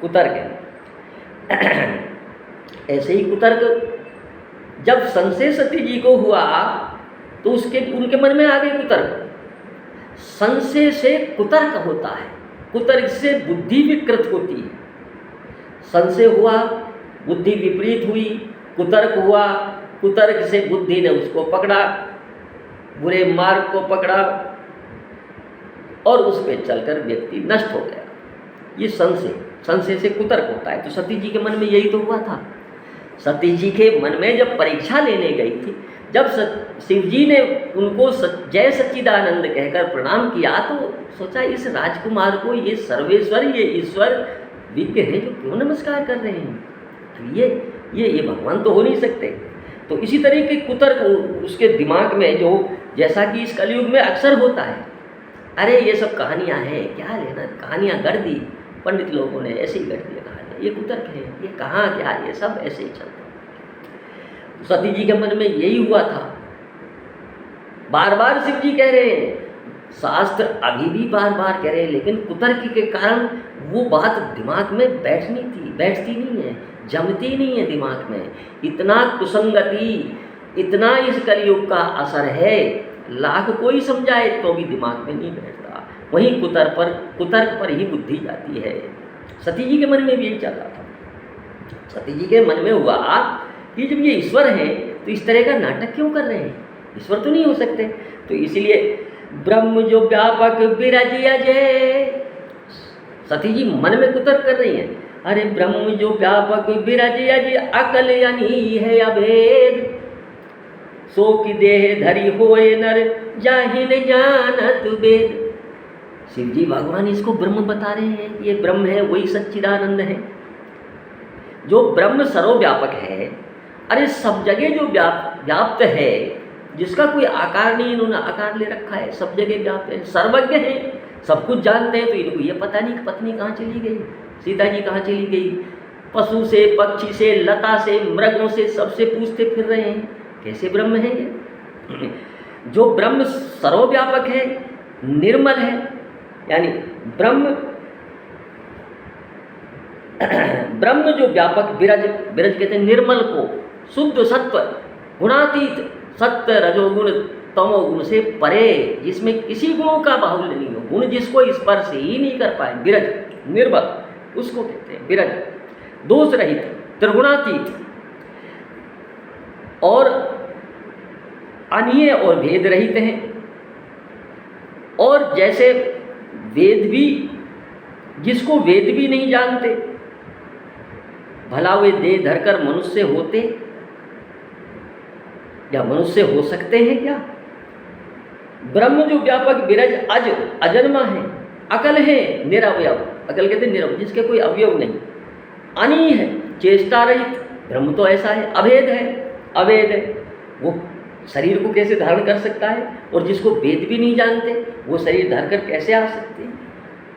कुतर्क है। ऐसे ही कुतर्क जब संशय सती जी को हुआ तो उनके मन में आ गए कुतर्क। संशय से कुतर्क होता है, कुतर्क से बुद्धि विकृत होती है। संशय हुआ, बुद्धि विपरीत हुई, कुतर्क हुआ, कुतर्क से बुद्धि ने उसको पकड़ा, बुरे मार्ग को पकड़ा और उस पर चलकर व्यक्ति नष्ट हो गया। ये संशय से कुतर्क होता है। तो सती जी के मन में यही तो हुआ था। सती जी के मन में जब परीक्षा लेने गई थी, जब शिव जी ने उनको जय सच्चिदानंद कहकर प्रणाम किया तो सोचा इस राजकुमार को ये सर्वेश्वर, ये ईश्वर विज्ञ है जो क्यों नमस्कार कर रहे हैं, तो ये भगवान तो हो नहीं सकते। तो इसी तरह के कुतर्क उसके दिमाग में, जो जैसा कि इस कलयुग में अक्सर होता है, अरे ये सब कहानियाँ हैं, क्या लेना, कहानियाँ गढ़ दी पंडित लोगों ने, ऐसे ही गढ़ दिया कहानियाँ, ये कुतर्क है, ये कहाँ क्या, ये सब ऐसे ही चलता। सती जी के मन में यही हुआ था। बार बार शिव जी कह रहे हैं, शास्त्र अभी भी बार बार कह रहे हैं, लेकिन कुतर्क के कारण वो बात दिमाग में बैठती नहीं है, जमती नहीं है दिमाग में। इतना कुसंगति, इतना इस कलयुग का असर है, लाख कोई समझाए तो भी दिमाग में नहीं बैठता। वहीं कुतर्क पर ही बुद्धि जाती है। सती जी के मन में भी यही चल रहा था। सती जी के मन में हुआ कि जब ये ईश्वर हैं तो इस तरह का नाटक क्यों कर रहे हैं, ईश्वर तो नहीं हो सकते। तो इसलिए ब्रह्म जो व्यापक बिरज अजय, सती जी मन में कुतर्क कर रही हैं, अरे ब्रह्म जो व्यापक बिरज अजय अकल यानी है अभेद, सो की देह धरी होए नर जाहिन जानत वेद। शिव जी भगवान इसको ब्रह्म बता रहे हैं, ये ब्रह्म है, वही सच्चिदानंद है, जो ब्रह्म सर्वव्यापक है। अरे सब जगह जो व्याप्त है, जिसका कोई आकार नहीं, इन्होंने आकार ले रखा है, सब जगह व्याप्त है, सर्वज्ञ है, सब कुछ जानते हैं। तो इनको ये पता नहीं कि पत्नी कहाँ चली गई, सीता जी कहाँ चली गई, पशु से, पक्षी से, लता से, मृगों से, सबसे पूछते फिर रहे हैं, कैसे ब्रह्म है ये? जो ब्रह्म सर्वव्यापक है, निर्मल है, यानी ब्रह्म जो व्यापक, बिरज कहते हैं निर्मल को, शुद्ध सत्व, गुणातीत, सत्य रजोगुण तमोगुण से परे, जिसमें किसी गुणों का बाहुल्य नहीं हो, गुण जिसको स्पर्श ही नहीं कर पाए, बिरज, निर्मल, उसको कहते हैं बिरज। दोष रहित, त्रिगुणातीत और अनीय और भेद रहित हैं। और जैसे वेद भी, जिसको वेद भी नहीं जानते, भला वे देह धरकर मनुष्य होते या मनुष्य हो सकते हैं क्या? ब्रह्म जो व्यापक बिरज अजन्मा है, अकल है निरवयव, अकल कहते हैं निरवय, जिसके कोई अवयव नहीं, अनीय है, चेष्टा रहित, ब्रह्म तो ऐसा है, अभेद है, वो शरीर को कैसे धारण कर सकता है, और जिसको वेद भी नहीं जानते वो शरीर धारण कर कैसे आ सकते हैं।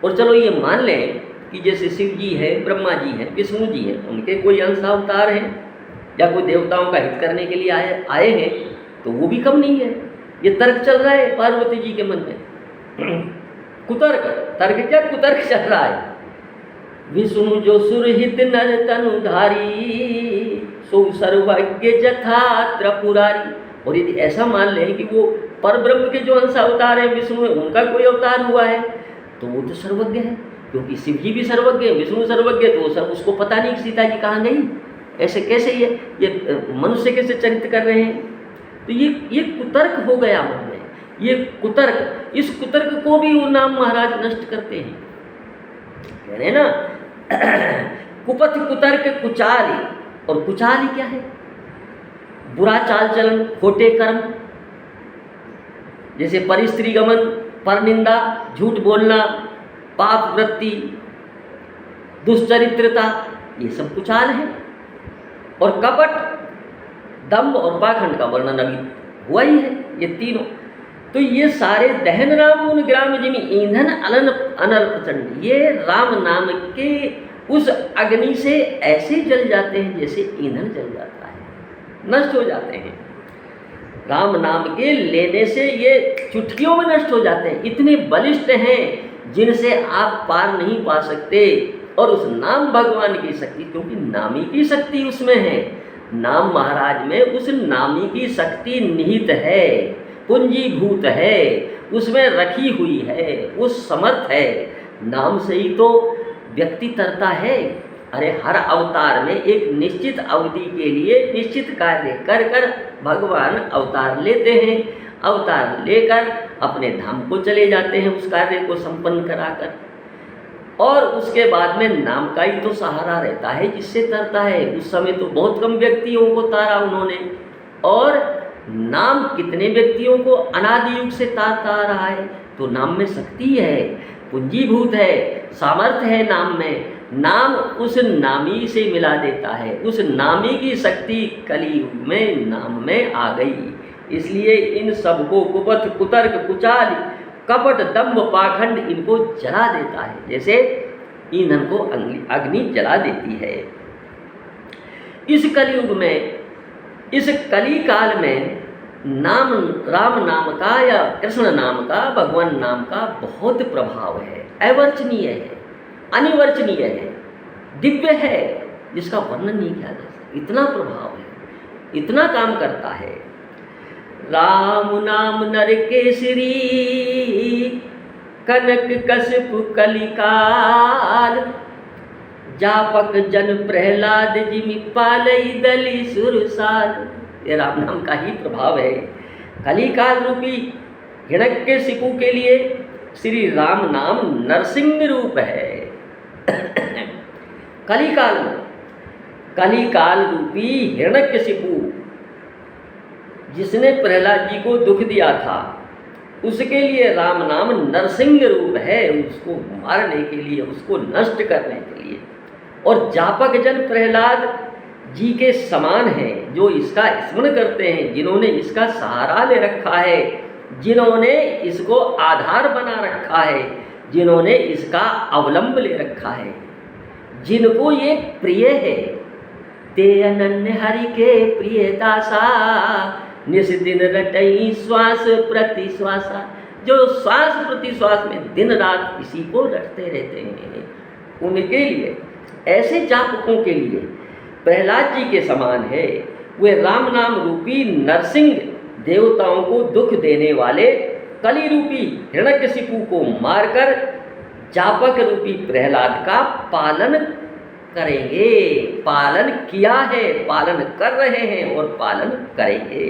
और चलो ये मान लें कि जैसे शिव जी है, ब्रह्मा जी हैं, विष्णु जी हैं, उनके कोई अंश अवतार हैं या कोई देवताओं का हित करने के लिए आए हैं, तो वो भी कम नहीं है। ये तर्क चल रहा है पार्वती जी के मन में, कुतर्क चल रहा है। विष्णु जो सुरहित नर तनुधारी, सो सर्वज्ञ जथा त्रिपुरारी। और यदि ऐसा मान लें कि वो पर ब्रह्म के जो अंश अवतार है विष्णु, उनका कोई अवतार हुआ है, तो वो तो सर्वज्ञ है, क्योंकि शिव जी भी सर्वज्ञ है, विष्णु सर्वज्ञ, तो सब उसको पता नहीं कि सीता जी कहाँ गई, ऐसे कैसे ये मनुष्य कैसे चरित्र कर रहे हैं। तो ये कुतर्क हो गया मन में, ये कुतर्क, इस कुतर्क को भी वो नाम महाराज नष्ट करते हैं, कह रहे हैं ना कुपथ कुतर्क कुचाली। और कुचाली क्या है? बुरा चाल चलन, खोटे कर्म, जैसे परिस्त्री गमन, परनिंदा, झूठ बोलना, पाप वृत्ति, दुष्चरित्रता, ये सब कुचाल है। और कपट, दंभ और पाखंड का वर्णन अभी हुआ ही है, ये तीनों। तो ये सारे दहन राम उन ग्राम जिन ईंधन अनल प्रचंड, ये राम नाम के उस अग्नि से ऐसे जल जाते हैं जैसे ईंधन जल जाता है, नष्ट हो जाते हैं। राम नाम के लेने से ये चुटकियों में नष्ट हो जाते हैं, इतने बलिष्ठ हैं जिनसे आप पार नहीं पा सकते। और उस नाम भगवान की शक्ति, क्योंकि नामी की शक्ति उसमें है, नाम महाराज में उस नामी की शक्ति निहित है, पूंजीभूत है, उसमें रखी हुई है, उस समर्थ है। नाम से ही तो व्यक्ति तरता है। अरे हर अवतार में एक निश्चित अवधि के लिए निश्चित कार्य कर कर भगवान अवतार लेते हैं, अवतार लेकर अपने धाम को चले जाते हैं उस कार्य को संपन्न कराकर। और उसके बाद में नाम का ही तो सहारा रहता है जिससे तरता है। उस समय तो बहुत कम व्यक्तियों को तारा उन्होंने, और नाम कितने व्यक्तियों को अनादि युग से तारता आ रहा है। तो नाम में शक्ति है, पूंजीभूत है, सामर्थ्य है नाम में। नाम उस नामी से मिला देता है, उस नामी की शक्ति कलियुग में नाम में आ गई। इसलिए इन सबको कुपथ कुतर्क कुचाल कपट दंभ पाखंड इनको जला देता है, जैसे ईंधन को अग्नि जला देती है। इस कलयुग में, इस कली काल में राम नाम का या कृष्ण नाम का, भगवान नाम का बहुत प्रभाव है, अवर्चनीय है, अनिवर्चनीय है, दिव्य है, जिसका वर्णन नहीं किया जा सकता। इतना प्रभाव है, इतना काम करता है। राम नाम नर केसरी, कनक कश्यप कलिकाल, जापक जन प्रहलाद जिमि पालई दली सुरसाल। ये राम नाम का ही प्रभाव है। कलिकाल रूपी हिरण्यकशिपु के लिए श्री राम नाम नरसिंह रूप है। कलिकाल में कलिकाल रूपी हिरण्यकशिपु जिसने प्रहलाद जी को दुख दिया था, उसके लिए राम नाम नरसिंह रूप है, उसको मारने के लिए, उसको नष्ट करने के लिए। और जापक जन प्रहलाद जी के समान हैं, जो इसका स्मरण करते हैं, जिन्होंने इसका सहारा ले रखा है, जिन्होंने इसको आधार बना रखा है, जिन्होंने इसका अवलंब ले रखा है, जिनको ये प्रिय है। ते अनन्य हरि के प्रिय दासा, निस दिन रटई श्वास प्रति श्वासा। जो श्वास प्रति श्वास में दिन रात इसी को रटते रहते हैं, उनके लिए, ऐसे जापकों के लिए प्रहलाद जी के समान है। वे राम नाम रूपी नरसिंह देवताओं को दुख देने वाले कली रूपी हिरण्यकशिपु को मारकर जापक रूपी प्रहलाद का पालन करेंगे। पालन किया है, पालन कर रहे हैं और पालन करेंगे।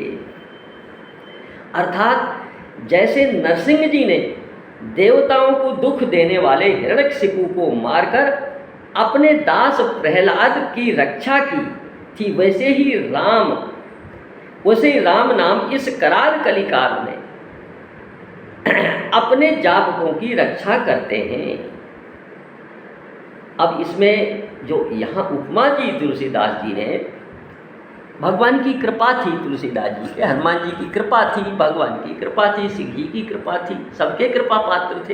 अर्थात जैसे नरसिंह जी ने देवताओं को दुख देने वाले हिरण्यकशिपु को मारकर अपने दास प्रहलाद की रक्षा की थी, वैसे ही राम नाम इस कराल कलिकाल में अपने जापकों की रक्षा करते हैं। अब इसमें जो यहाँ उपमा जी तुलसीदास जी ने, भगवान की कृपा थी तुलसीदास जी के, हनुमान जी की कृपा थी, भगवान की कृपा थी, सिंह जी की कृपा थी, सबके कृपा पात्र थे।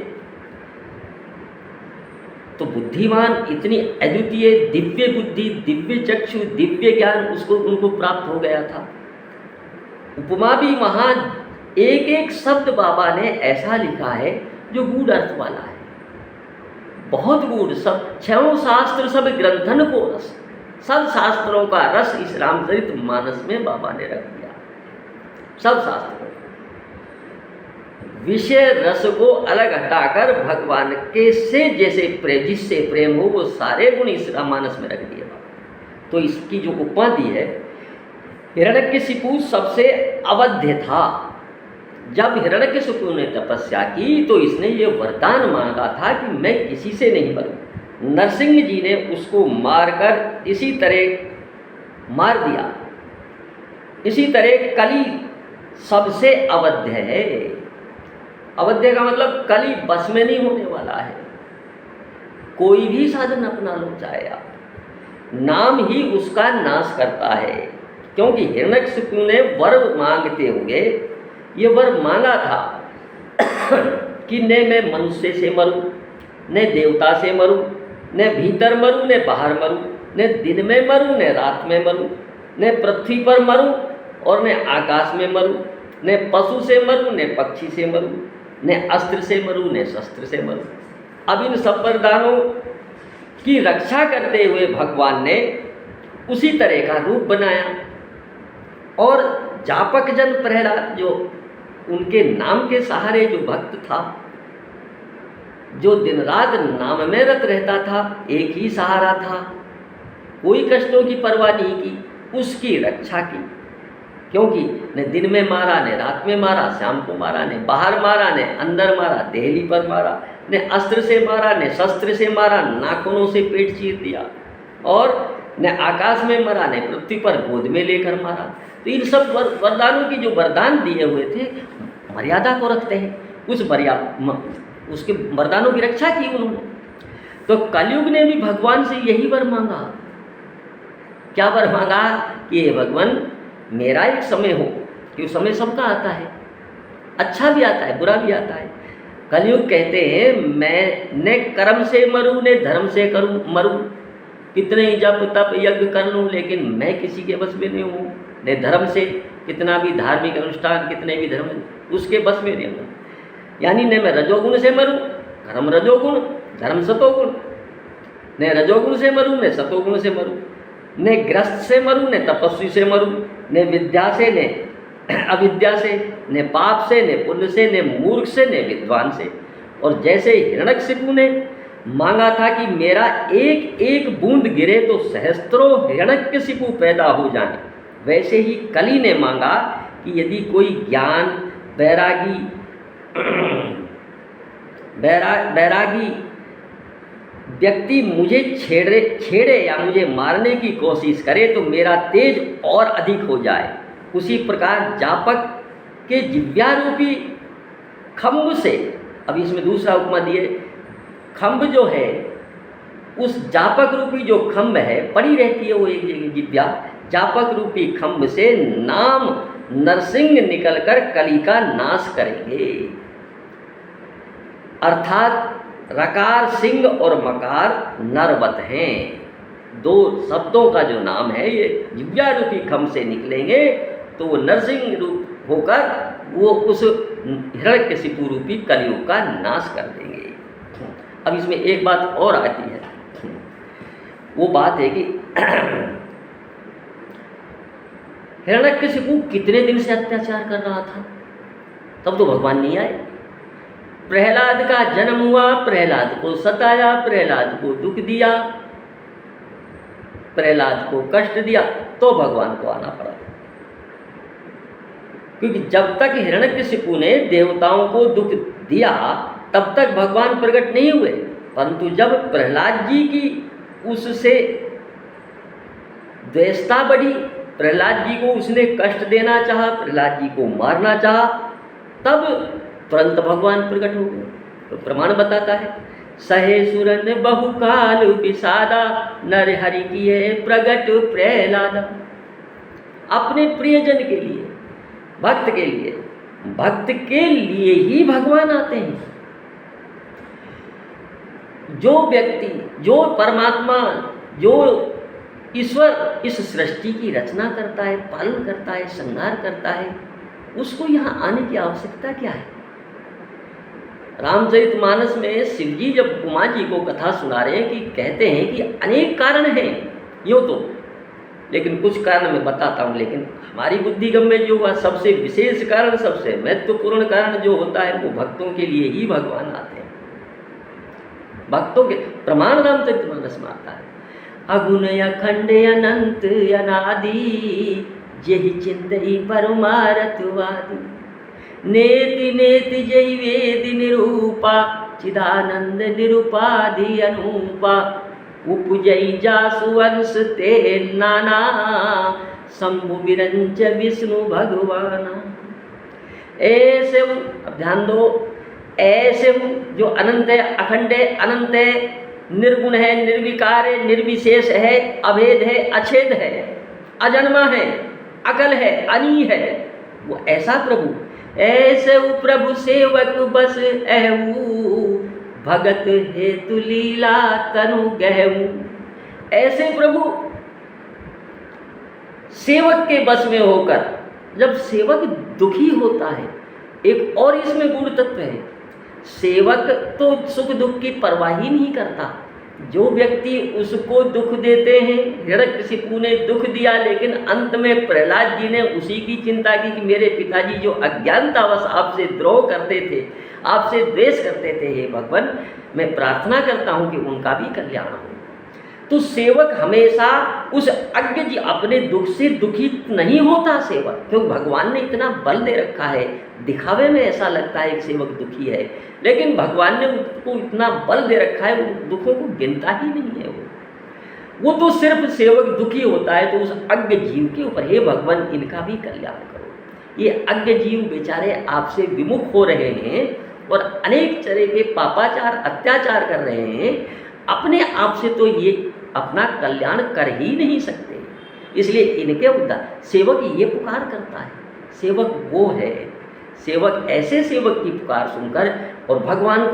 तो बुद्धिमान इतनी अद्वितीय दिव्य बुद्धि, दिव्य चक्षु, दिव्य ज्ञान उनको प्राप्त हो गया था। उपमा भी वहाँ एक एक शब्द बाबा ने ऐसा लिखा है जो गूढ़ अर्थ वाला है, बहुत गूढ़। सब छयों शास्त्र सब ग्रंथन को रस, सब शास्त्रों का रस इस रामचरित मानस में बाबा ने रख दिया। सब शास्त्रों विषय रस को अलग हटाकर भगवान के से जैसे जिससे प्रेम हो वो सारे गुण इस राममानस में रख दिए बाबा। तो इसकी जो उपमा दी है, हिरण्यकशिपु सबसे अवध्य था। जब हिरण्यकशिपु ने तपस्या की तो इसने ये वरदान मांगा था कि मैं किसी से नहीं मरूं। नरसिंह जी ने उसको मारकर इसी तरह मार दिया। इसी तरह कली सबसे अवध्य है। अवध्य का मतलब कली बस में नहीं होने वाला है। कोई भी साधन अपना लो चाहे आप, नाम ही उसका नाश करता है। क्योंकि हिरण्यकशिपु ने वर मांगते हुए ये वर मांगा था कि न मैं मनुष्य से मरूं, न देवता से मरूं, न भीतर मरूं, न बाहर मरूं, न दिन में मरूं, न रात में मरूं, न पृथ्वी पर मरूं और न आकाश में मरूं, न पशु से मरूं, न पक्षी से मरूं, न अस्त्र से मरूं, न शस्त्र से मरूं। अब इन सब वरदानों की रक्षा करते हुए भगवान ने उसी तरह का रूप बनाया। और जापक जन प्रहलाद, जो उनके नाम के सहारे जो भक्त था, जो दिन रात नाम में रत रहता था, एक ही सहारा था, कोई कष्टों की परवाह नहीं की, उसकी रक्षा की। क्योंकि न दिन में मारा, न रात में मारा, शाम को मारा, न बाहर मारा, न अंदर मारा, देहली पर मारा, न अस्त्र से मारा, न शस्त्र से मारा, नाखूनों से पेट चीर दिया, और न आकाश में मारा, न पृथ्वी पर गोद में लेकर मारा। तो इन सब वरदानों की जो वरदान दिए हुए थे, मर्यादा को रखते हैं, उसके वरदानों की रक्षा की उन्होंने। तो कलयुग ने भी भगवान से यही वर मांगा। क्या वर मांगा कि हे भगवान, मेरा एक समय हो, कि उस समय सबका आता है, अच्छा भी आता है, बुरा भी आता है। कलयुग कहते हैं मैं न कर्म से मरूं न धर्म से करूं मरूं, कितने ही जप तप यज्ञ कर लूं लेकिन मैं किसी के बस में नहीं हूँ। न धर्म से, कितना भी धार्मिक अनुष्ठान, कितने भी धर्म उसके बस में नहीं हूँ। यानी न मैं रजोगुण से मरूं, कर्म रजोगुण, धर्म सतोगुण, न रजोगुण से मरूं न सतोगुण से मरूं, न ग्रस्त से मरूं न तपस्वी से मरूं, न विद्या से न अविद्या से, न पाप से न पुण्य से, न मूर्ख से न विद्वान से। और जैसे हिरण्यकशिपु ने मांगा था कि मेरा एक एक बूंद गिरे तो सहस्त्रों हिरण्यकशिपु पैदा हो जाए, वैसे ही कली ने मांगा कि यदि कोई ज्ञान बैरागी व्यक्ति मुझे छेड़े या मुझे मारने की कोशिश करे तो मेरा तेज और अधिक हो जाए। उसी प्रकार जापक के जिव्या रूपी खम्भ से, अब इसमें दूसरा उपमा दिए, खम्भ जो है उस जापक रूपी जो खम्भ है पड़ी रहती है वो एक जगह जिव्या, जापक रूपी खम्भ से नाम नरसिंह निकलकर कली का नाश करेंगे। अर्थात रकार सिंह और मकार नरवत हैं, दो शब्दों का जो नाम है ये जिव्या रूपी खम्भ से निकलेंगे तो वो नरसिंह रूप होकर वो उस हिरण्यकशिपु रूपी कलियुग का नाश कर देंगे। अब इसमें एक बात और आती है, वो बात है कि हिरण्यकशिपु कितने दिन से अत्याचार कर रहा था, तब तो भगवान नहीं आए। प्रहलाद का जन्म हुआ, प्रहलाद को सताया, प्रहलाद को दुख दिया, प्रहलाद को कष्ट दिया, तो भगवान को आना पड़ा। क्योंकि जब तक हिरण्यकशिपु ने देवताओं को दुख दिया तब तक भगवान प्रकट नहीं हुए, परंतु जब प्रहलाद जी की उससे द्वेषता बढ़ी, प्रहलाद जी को उसने कष्ट देना चाहा, प्रहलाद जी को मारना चाहा, तब तुरंत भगवान प्रकट हो गए। तो प्रमाण बताता है, सहे सुरन बहुकाल विषादा, नर हरि किए प्रगट प्रहलादा। अपने प्रियजन के लिए, भक्त के लिए, भक्त के लिए ही भगवान आते हैं। जो व्यक्ति, जो परमात्मा, जो ईश्वर इस सृष्टि की रचना करता है, पालन करता है, संहार करता है, उसको यहाँ आने की आवश्यकता क्या है। रामचरितमानस में शिव जी जब उमा जी को कथा सुना रहे हैं कि कहते हैं कि अनेक कारण हैं यूँ तो, लेकिन कुछ कारण मैं बताता हूँ, लेकिन हमारी बुद्धिगम में जो हुआ सबसे विशेष कारण, सबसे महत्वपूर्ण कारण जो होता है वो भक्तों के लिए ही भगवान आते हैं। भक्तों के प्रमाण रामचरितमानस में आता है, अगुण अखंड अनंत अनादि, जेहि चिंतहि परमार्थवादी, नेति नेति जय वेद निरूपा, चिदानंद निरुपाधि अनूपा, उपजई जासुवंश ते नाना, शंभु विरंच विष्णु भगवाना। ऐसे अब ध्यान दो, ऐसे जो अनंत है, अखंड है, अनंत है, निर्गुण है, निर्विकार है, निर्विशेष है, अभेद है, अछेद है, अजन्मा है, अकल है, अनी है, वो ऐसा प्रभु, ऐसे प्रभु सेवक बस अहू, भगत हेतु लीला तनु गहू। ऐसे प्रभु सेवक के बस में होकर, जब सेवक दुखी होता है, एक और इसमें गुण तत्व है, सेवक तो सुख दुख की परवाह ही नहीं करता। जो व्यक्ति उसको दुख देते हैं, हिरण्यकशिपु ने दुख दिया, लेकिन अंत में प्रहलाद जी ने उसी की चिंता की कि मेरे पिताजी जो अज्ञानतावश आपसे द्रोह करते थे, आपसे द्वेष करते थे, हे भगवान मैं प्रार्थना करता हूँ कि उनका भी कल्याण हो। तो सेवक हमेशा उस अज्ञ जी अपने दुख से दुखी नहीं होता सेवक, क्योंकि भगवान ने इतना बल दे रखा है। दिखावे में ऐसा लगता है कि सेवक दुखी है, लेकिन भगवान ने उसको इतना बल दे रखा है, वो दुखों को गिनता ही नहीं है। वो तो सिर्फ सेवक दुखी होता है तो उस अज्ञ जीव के ऊपर, हे भगवान इनका भी कल्याण करो। ये अज्ञ जीव बेचारे आपसे विमुख हो रहे हैं और अनेक तरह के पापाचार अत्याचार कर रहे हैं, अपने आप से तो ये अपना कल्याण कर ही नहीं सकते, इसलिए इनके उद्धार सेवक ये पुकार करता है। सेवक वो है, सेवक ऐसे सेवक की पुकार सुनकर और भगवान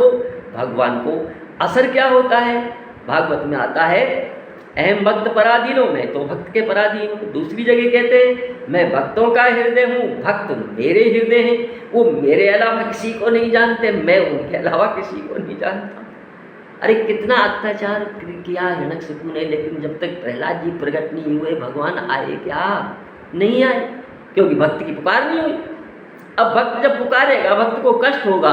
को असर क्या होता है? भागवत में आता है, अहम भक्त पराधीनो, मैं तो भक्त के पराधीन हूँ। दूसरी जगह कहते हैं मैं भक्तों का हृदय हूँ, भक्त मेरे हृदय हैं। वो मेरे अलावा किसी को नहीं जानते, मैं उनके अलावा किसी को नहीं जानता। अरे कितना अत्याचार किया हिरण्यकशिपु ने, लेकिन जब तक प्रहलाद जी प्रकट नहीं हुए भगवान आए क्या? नहीं आए, क्योंकि भक्त की पुकार नहीं हुई। अब भक्त जब पुकारेगा, भक्त को कष्ट होगा।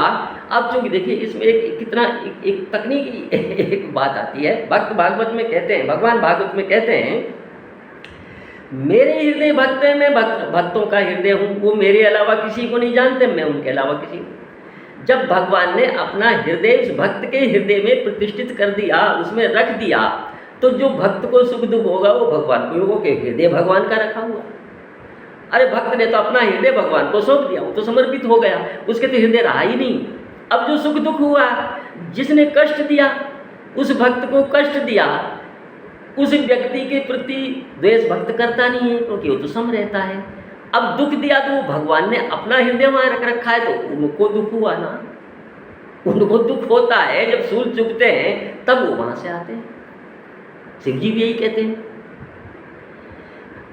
अब चूंकि देखिए इसमें एक तकनीकी एक बात आती है। भक्त भागवत में कहते हैं, भगवान भागवत में कहते हैं, मेरे हृदय भक्त है, मैं भक्तों का हृदय हूँ, वो मेरे अलावा किसी को नहीं जानते, मैं उनके अलावा किसी को। जब भगवान ने अपना हृदय उस भक्त के हृदय में प्रतिष्ठित कर दिया, उसमें रख दिया, तो जो भक्त को सुख दुख होगा वो भगवान को होगा, कि हृदय भगवान का रखा हुआ। अरे भक्त ने तो अपना हृदय भगवान को सौंप दिया, वो तो समर्पित हो गया, उसके तो हृदय रहा ही नहीं। अब जो सुख दुख हुआ, जिसने कष्ट दिया, उस भक्त को कष्ट दिया, उस व्यक्ति के प्रति द्वेष भक्त करता नहीं है, क्योंकि वो तो सम रहता है। अब दुख दिया तो भगवान ने अपना हृदय वहाँ रख रखा है, तो उनको दुख हुआ ना। उनको दुख होता है जब सूल चुभते हैं, तब वो वहाँ से आते हैं। शिव जी भी यही कहते हैं,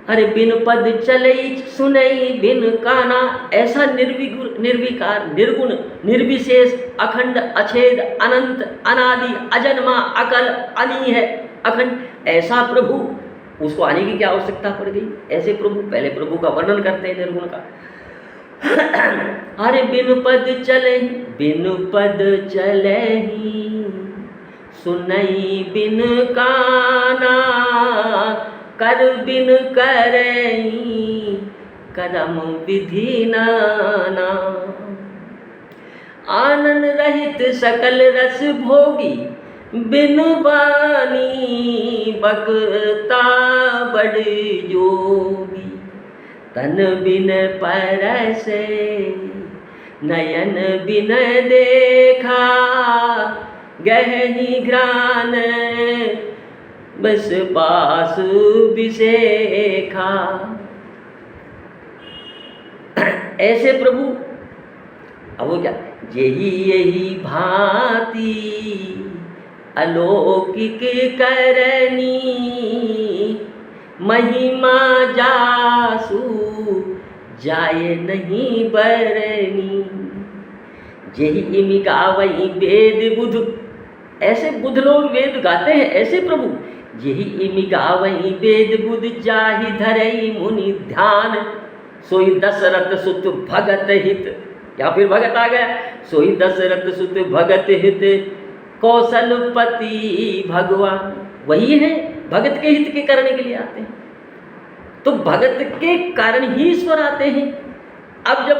अरे बिन पद चलई सुनई बिन काना, ऐसा निर्विकार निर्गुण निर्विशेष अखंड अछेद अनंत अनादि अजन्मा अकल अनी है अखंड, ऐसा प्रभु, उसको आने की क्या आवश्यकता पड़ गई? ऐसे प्रभु, पहले प्रभु का वर्णन करते हैं निर्गुण का। अरे बिन पद चलई सुनई बिन काना, कर बिन करई करम विधि नाना, आनंद रहित सकल रस भोगी, बिन बानी बकता बड़ जोगी, तन बिन परसे नयन बिन देखा, गहनी घ्राण बस पास बिसेखा। ऐसे प्रभु, अब वो क्या, यही भांति अलौकिक करनी, महिमा जासु जाए नहीं बरनी, यही इमि गावई वेद बुध, ऐसे बुध लोग वेद गाते हैं, ऐसे प्रभु, यही इमि गावई वेद बुध, जाहि धरई मुनि ध्यान, सोई दशरथ सुत भगत हित, या फिर भगत आ गया, सोई दशरथ सुत भगत हित, कौशलपति भगवान, वही है भगत के हित के करने के लिए आते हैं। तो भगत के कारण ही ईश्वर आते हैं। अब जब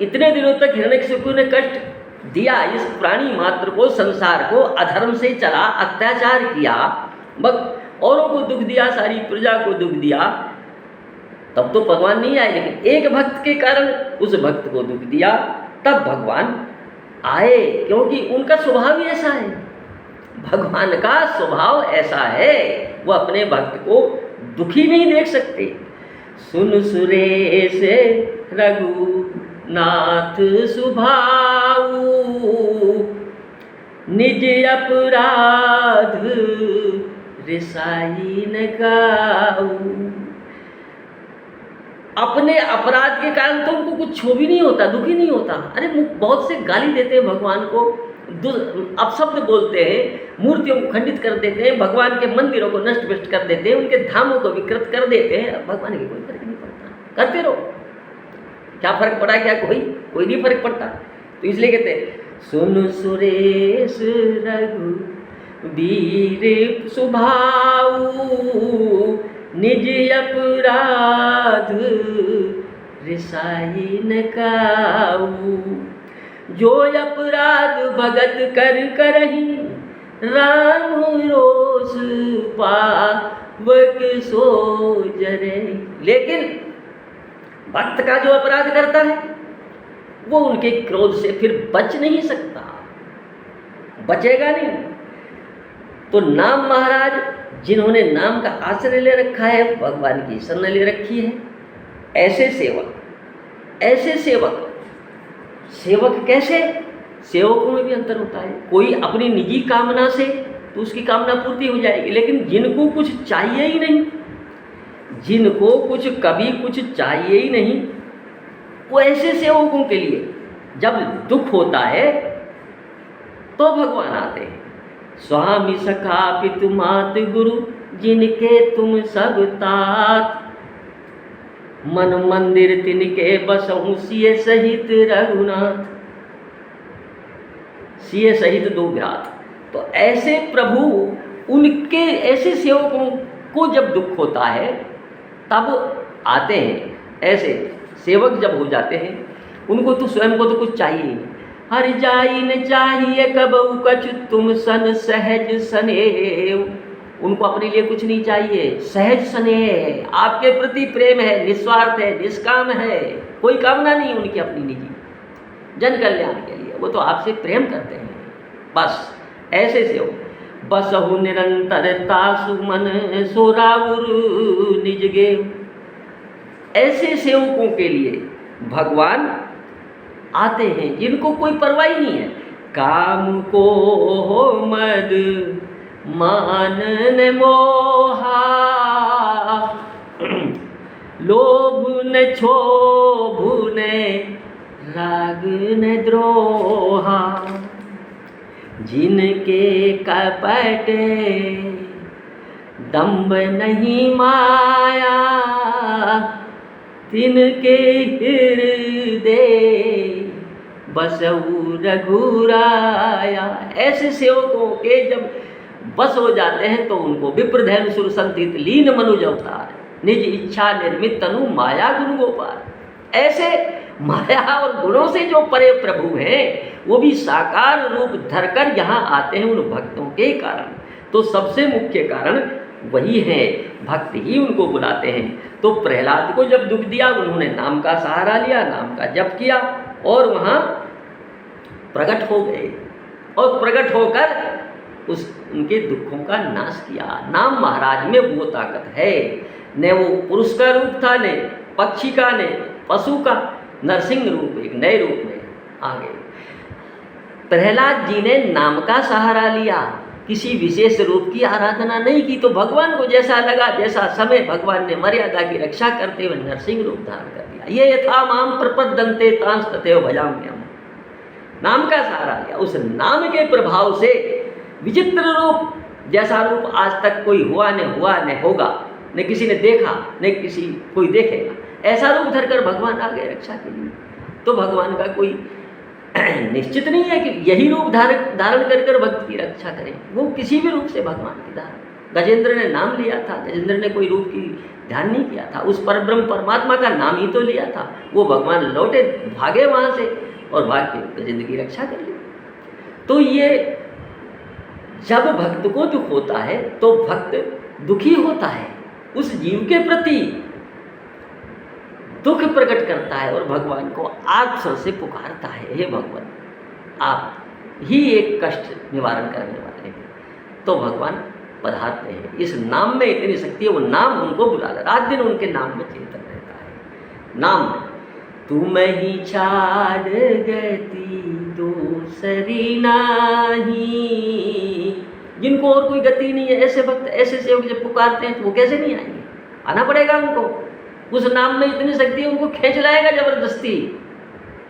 इतने दिनों तक हिरण्यकशिपु ने कष्ट दिया, इस प्राणी मात्र को, संसार को, अधर्म से चला, अत्याचार किया, औरों को दुख दिया, सारी प्रजा को दुख दिया, तब तो भगवान नहीं आए। लेकिन एक भक्त के कारण उस भक्त को दुख दिया, तब भगवान आए, क्योंकि उनका स्वभाव ही ऐसा है। भगवान का स्वभाव ऐसा है, वो अपने भक्त को दुखी नहीं देख सकते। सुन सुरेश रघुनाथ सुभाऊ, निज अपराध रिसाई न गाऊ। अपने अपराध के कारण तो उनको कुछ क्षोभ ही नहीं होता, दुखी नहीं होता। अरे बहुत से गाली देते हैं भगवान को, अपशब्द बोलते हैं, मूर्तियों को खंडित कर देते हैं, भगवान के मंदिरों को नष्ट भ्रष्ट कर देते हैं, उनके धामों को विकृत कर देते हैं। भगवान की कोई फर्क नहीं पड़ता, करते रहो, क्या फर्क पड़ा? क्या कोई नहीं फर्क पड़ता। तो इसलिए कहते हैं सुन सुरेश रघुवीर सुभाऊ, निज अपराध रिसाई न काऊ। जो अपराध भगत कर करही, राम रोष पावक सो जरे। लेकिन भक्त का जो अपराध करता है, वो उनके क्रोध से फिर बच नहीं सकता, बचेगा नहीं। तो नाम महाराज, जिन्होंने नाम का आश्रय ले रखा है, भगवान की शरण ले रखी है, ऐसे सेवक, ऐसे सेवक कैसे? सेवकों में भी अंतर होता है। कोई अपनी निजी कामना से तो उसकी कामना पूर्ति हो जाएगी, लेकिन जिनको कुछ चाहिए ही नहीं, जिनको कुछ कभी कुछ चाहिए ही नहीं, वो ऐसे सेवकों के लिए जब दुख होता है तो भगवान आते हैं। स्वामी सखा पितु मात गुरु जिनके तुम सब तात, मन मंदिर तिनके बसहु सिय सहित रघुनाथ। सिय सहित दो भ्रात। तो ऐसे प्रभु उनके ऐसे सेवकों को जब दुख होता है तब आते हैं। ऐसे सेवक जब हो जाते हैं उनको तो स्वयं को तो कुछ चाहिए ही नहीं। हर जाई न चाहिए कबहु कछु तुम सन सहज स्नेह। उनको अपने लिए कुछ नहीं चाहिए, सहज स्नेह है, आपके प्रति प्रेम है, निस्वार्थ है, निष्काम है, कोई कामना नहीं उनकी अपनी निजी जन कल्याण के लिए, वो तो आपसे प्रेम करते हैं बस। ऐसे से हो बसहु निरंतरता सुमन सोराउर निज गेव। ऐसे सेवकों के लिए भगवान आते हैं जिनको कोई परवाह नहीं है। काम को हो मद मानन मोहा, लोभ न क्षोभ न राग न द्रोहा। जिनके कपट दंभ नहीं माया, तिनके हृदय बसहु रघुराया। ऐसे सेवकों के जब बस हो जाते हैं तो उनको विप्रधैन सुर संतीत लीन मनुज अवतार, निज इच्छा निर्मित तनु माया गुण गोपाल। ऐसे माया और गुणों से जो परे प्रभु हैं वो भी साकार रूप धरकर यहाँ आते हैं उन भक्तों के कारण। तो सबसे मुख्य कारण वही है, भक्त ही उनको बुलाते हैं। तो प्रहलाद को जब दुख दिया उन्होंने नाम का सहारा लिया, नाम का जप किया और वहाँ प्रकट हो गए और प्रकट होकर उनके दुखों का नाश किया। नाम महाराज में वो ताकत है, न वो पुरुष का रूप था, न पक्षी का, न पशु का, नरसिंह रूप एक नए रूप में आ गए। प्रहलाद जी ने नाम का सहारा लिया, किसी विशेष रूप की आराधना नहीं की। तो भगवान को जैसा लगा, जैसा समय, भगवान ने मर्यादा की रक्षा करते हुए नरसिंह रूप धारण कर दिया। ये यथा माम प्रपद्यन्ते तांस तथैव भजाम्यहम्। नाम का सहारा लिया, उस नाम के प्रभाव से विचित्र रूप, जैसा रूप आज तक कोई हुआ न होगा, न किसी ने देखा न किसी कोई देखेगा, ऐसा रूप धरकर भगवान आ गए रक्षा के लिए। तो भगवान का कोई निश्चित नहीं है कि यही रूप धारण कर भक्त की रक्षा करें, वो किसी भी रूप से भगवान की धारण। गजेंद्र ने नाम लिया था, गजेंद्र ने कोई रूप की ध्यान नहीं किया था, उस परब्रह्म परमात्मा का नाम ही तो लिया था। वो भगवान लौटे, भागे वहाँ से और भाग के गजेंद्र की रक्षा कर ली। तो ये जब भक्त को दुख होता है तो भक्त दुखी होता है, उस जीव के प्रति दुख प्रकट करता है और भगवान को आर्त से पुकारता है, हे भगवान आप ही एक कष्ट निवारण करने वाले हैं। तो भगवान पधारते हैं। इस नाम में इतनी शक्ति है, वो नाम उनको बुलाता, रात दिन उनके नाम में चिंतन रहता है। नाम में तुम ही छाड़ गति दूसरी नाही, जिनको और कोई गति नहीं है, ऐसे भक्त ऐसे सेवक जब पुकारते हैं तो वो कैसे नहीं आएंगे? आना पड़ेगा उनको। उस नाम में इतनी शक्ति है, उनको खींच लाएगा जबरदस्ती।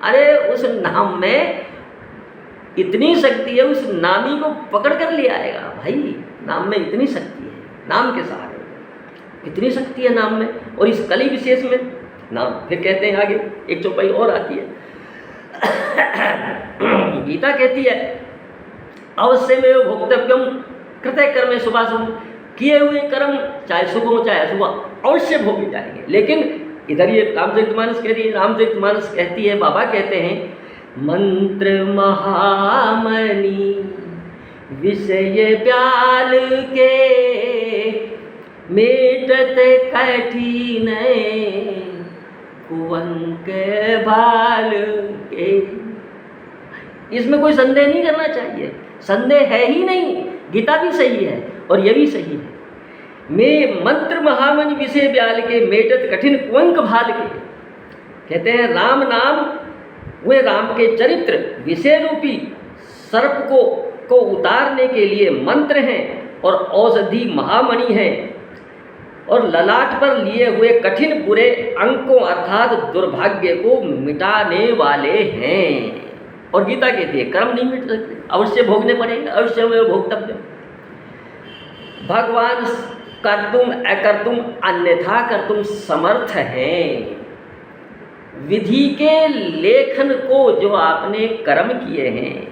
अरे उस नाम में इतनी शक्ति है, उस नामी को पकड़ कर ले आएगा। भाई नाम में इतनी शक्ति है, नाम के सहारे इतनी शक्ति है नाम में। और इस कली विशेष में नाम, फिर कहते हैं आगे एक चौपाई और आती है, गीता कहती है अवश्य में भोक्तव्यम कृत्य कर्मे शुभाशुभ, किए हुए कर्म चाहे शुभ हो चाहे अशुभ अवश्य भोगे जाएंगे। लेकिन इधर ये रामचरितमानस कह रही है, रामचरितमानस कहती है, बाबा कहते हैं मंत्र महामणि विषय प्याल के मेटत कठिन कुवंक भाल के। इसमें कोई संदेह नहीं करना चाहिए, संदेह है ही नहीं। गीता भी सही है और ये भी सही है। मैं मंत्र महामणि विषय ब्याल के मेटत कठिन कुंक भाल के, कहते हैं राम नाम वे राम के चरित्र विषय रूपी सर्प को उतारने के लिए मंत्र हैं और औषधि महामणि हैं और ललाट पर लिए हुए कठिन बुरे अंकों अर्थात दुर्भाग्य को मिटाने वाले हैं। और गीता कहती है कर्म नहीं मिट सकते, अवश्य भोगने पड़ेंगे, अवश्य में भोक्तव्य। भगवान कर्तुम अकर्तुम अन्यथा कर्तुम समर्थ हैं। विधि के लेखन को जो आपने कर्म किए हैं,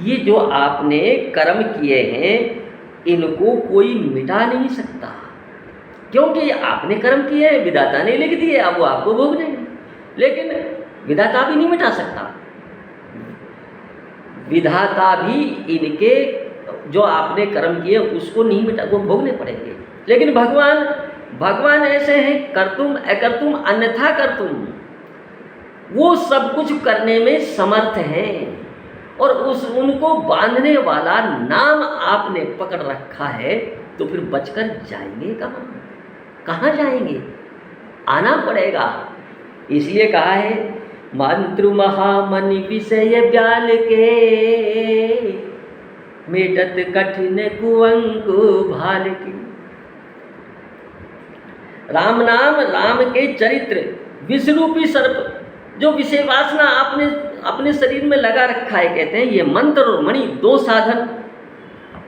ये जो आपने कर्म किए हैं, इनको कोई मिटा नहीं सकता, क्योंकि आपने कर्म किए हैं, विधाता ने लिख दिए, अब वो आपको भोगने हैं। लेकिन विधाता भी नहीं मिटा सकता, विधाता भी इनके जो आपने कर्म किए उसको नहीं मिटा, वो भोगने पड़ेंगे। लेकिन भगवान ऐसे हैं, कर्तुम अकर्तुम अन्यथा कर्तुम, वो सब कुछ करने में समर्थ हैं। और उनको बांधने वाला नाम आपने पकड़ रखा है, तो फिर बचकर जाएंगे कहाँ जाएंगे? आना पड़ेगा। इसलिए कहा है मंत्र महामणि विषय ब्याल के, मेटत कठिन कुअंक भाल की। राम नाम, राम के चरित्र, विष रूपी सर्प, जो विषय वासना आपने अपने शरीर में लगा रखा है, कहते हैं ये मंत्र और मणि दो साधन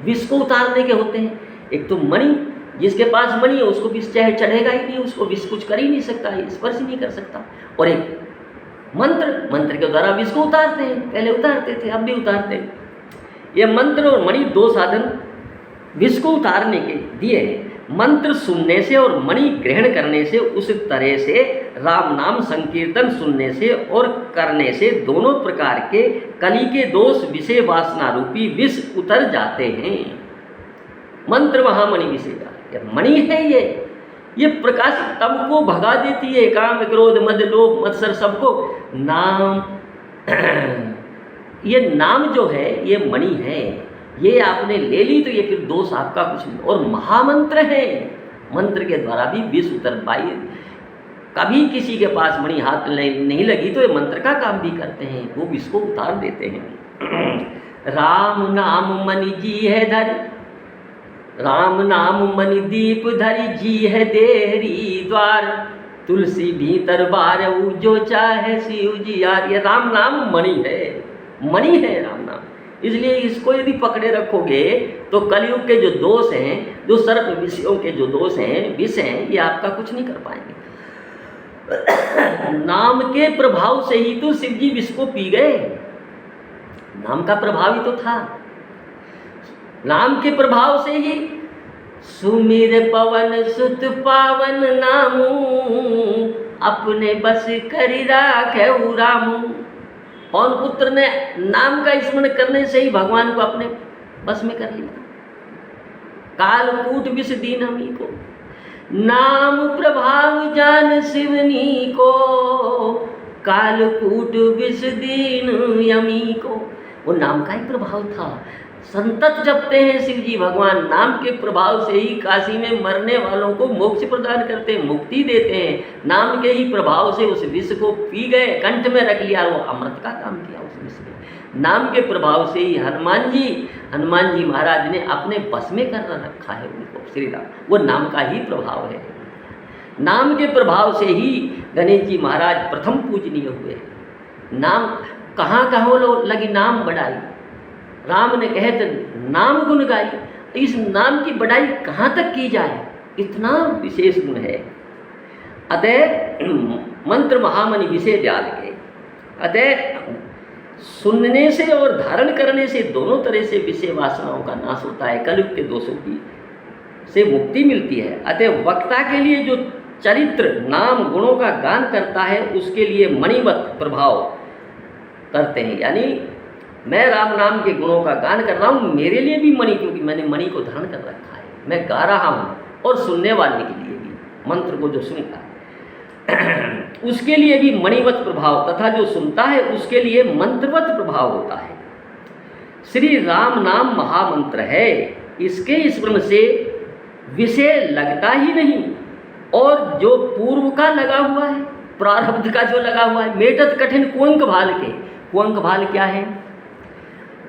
विष को उतारने के होते हैं। एक तो मणि, जिसके पास मणि है उसको विष चढ़ेगा ही नहीं, उसको विष कुछ कर ही नहीं सकता, स्पर्श नहीं कर सकता। और एक मंत्र के द्वारा विष को उतारते हैं, पहले उतारते थे, अब भी उतारते हैं। ये मंत्र और मणि दो साधन विष को उतारने के दिए हैं। मंत्र सुनने से और मणि ग्रहण करने से, उस तरह से राम नाम संकीर्तन सुनने से और करने से दोनों प्रकार के कली के दोष विषय वासना रूपी विष उतर जाते हैं। मंत्र महामणि विषय का मणि है, ये प्रकाश तम को भगा देती है, काम क्रोध मद लोभ मत्सर सबको। नाम ये नाम जो है ये मणि है, ये आपने ले ली तो ये फिर दोष आपका कुछ नहीं। और महामंत्र है, मंत्र के द्वारा भी विष उतर पाई। कभी किसी के पास मणि हाथ नहीं लगी तो ये मंत्र का काम भी करते हैं, वो विष को उतार देते हैं। राम नाम मणि जी है धर, राम नाम मणि दीप धरि जी है देहरी द्वार, तुलसी भीतर बार जो चाहे शिव जी यार। ये राम नाम मणि है राम नाम। इसलिए इसको यदि पकड़े रखोगे तो कलयुग के जो दोष हैं, जो सर्प विषयों के जो दोष हैं, विष हैं, ये आपका कुछ नहीं कर पाएंगे। नाम के प्रभाव से ही तो शिव जी विष को पी गए, नाम का प्रभाव ही तो था। नाम के प्रभाव से ही सुमिर पवन सुत पावन नामू, अपने बस करि राखेउ रामू। पवन पुत्र ने नाम का स्मरण करने से ही भगवान को अपने बस में कर लिया। कालकूट विष दीन हमी को, नाम प्रभाव जान शिवनी को, कालकूट विष दीन यमी को। वो नाम का ही प्रभाव था। संतत जपते हैं शिव जी भगवान, नाम के प्रभाव से ही काशी में मरने वालों को मोक्ष प्रदान करते हैं, मुक्ति देते हैं। नाम के ही प्रभाव से उस विष को पी गए, कंठ में रख लिया, वो अमृत का काम किया उस विष ने। नाम के प्रभाव से ही हनुमान जी महाराज ने अपने बस में कर रखा है उनको, श्री राम। वो नाम का ही प्रभाव है। नाम के प्रभाव से ही गणेश जी महाराज प्रथम पूजनीय हुए। नाम कहाँ लगी नाम बढ़ाई, राम ने कहे तो नाम गुण गाई। इस नाम की बढ़ाई कहाँ तक की जाए, इतना विशेष गुण है। अतः मंत्र महामणि विषय ब्याल के, अतः सुनने से और धारण करने से दोनों तरह से विषय वासनाओं का नाश होता है, कलयुग के दोषों की से मुक्ति मिलती है। अतः वक्ता के लिए जो चरित्र नाम गुणों का गान करता है, उसके लिए मणिवत प्रभाव करते हैं। यानी मैं राम नाम के गुणों का गान कर रहा हूँ, मेरे लिए भी मणि, क्योंकि मैंने मणि को धारण कर रखा है, मैं गा रहा हूँ। और सुनने वाले के लिए भी, मंत्र को जो सुनता है उसके लिए भी मणिवत प्रभाव, तथा जो सुनता है उसके लिए मंत्रवत प्रभाव होता है। श्री राम नाम महामंत्र है, इसके स्मरण से विषय लगता ही नहीं, और जो पूर्व का लगा हुआ है प्रारब्ध का जो लगा हुआ है। मेटत कठिन कुअंक भाल के, कुअंक भाल क्या है?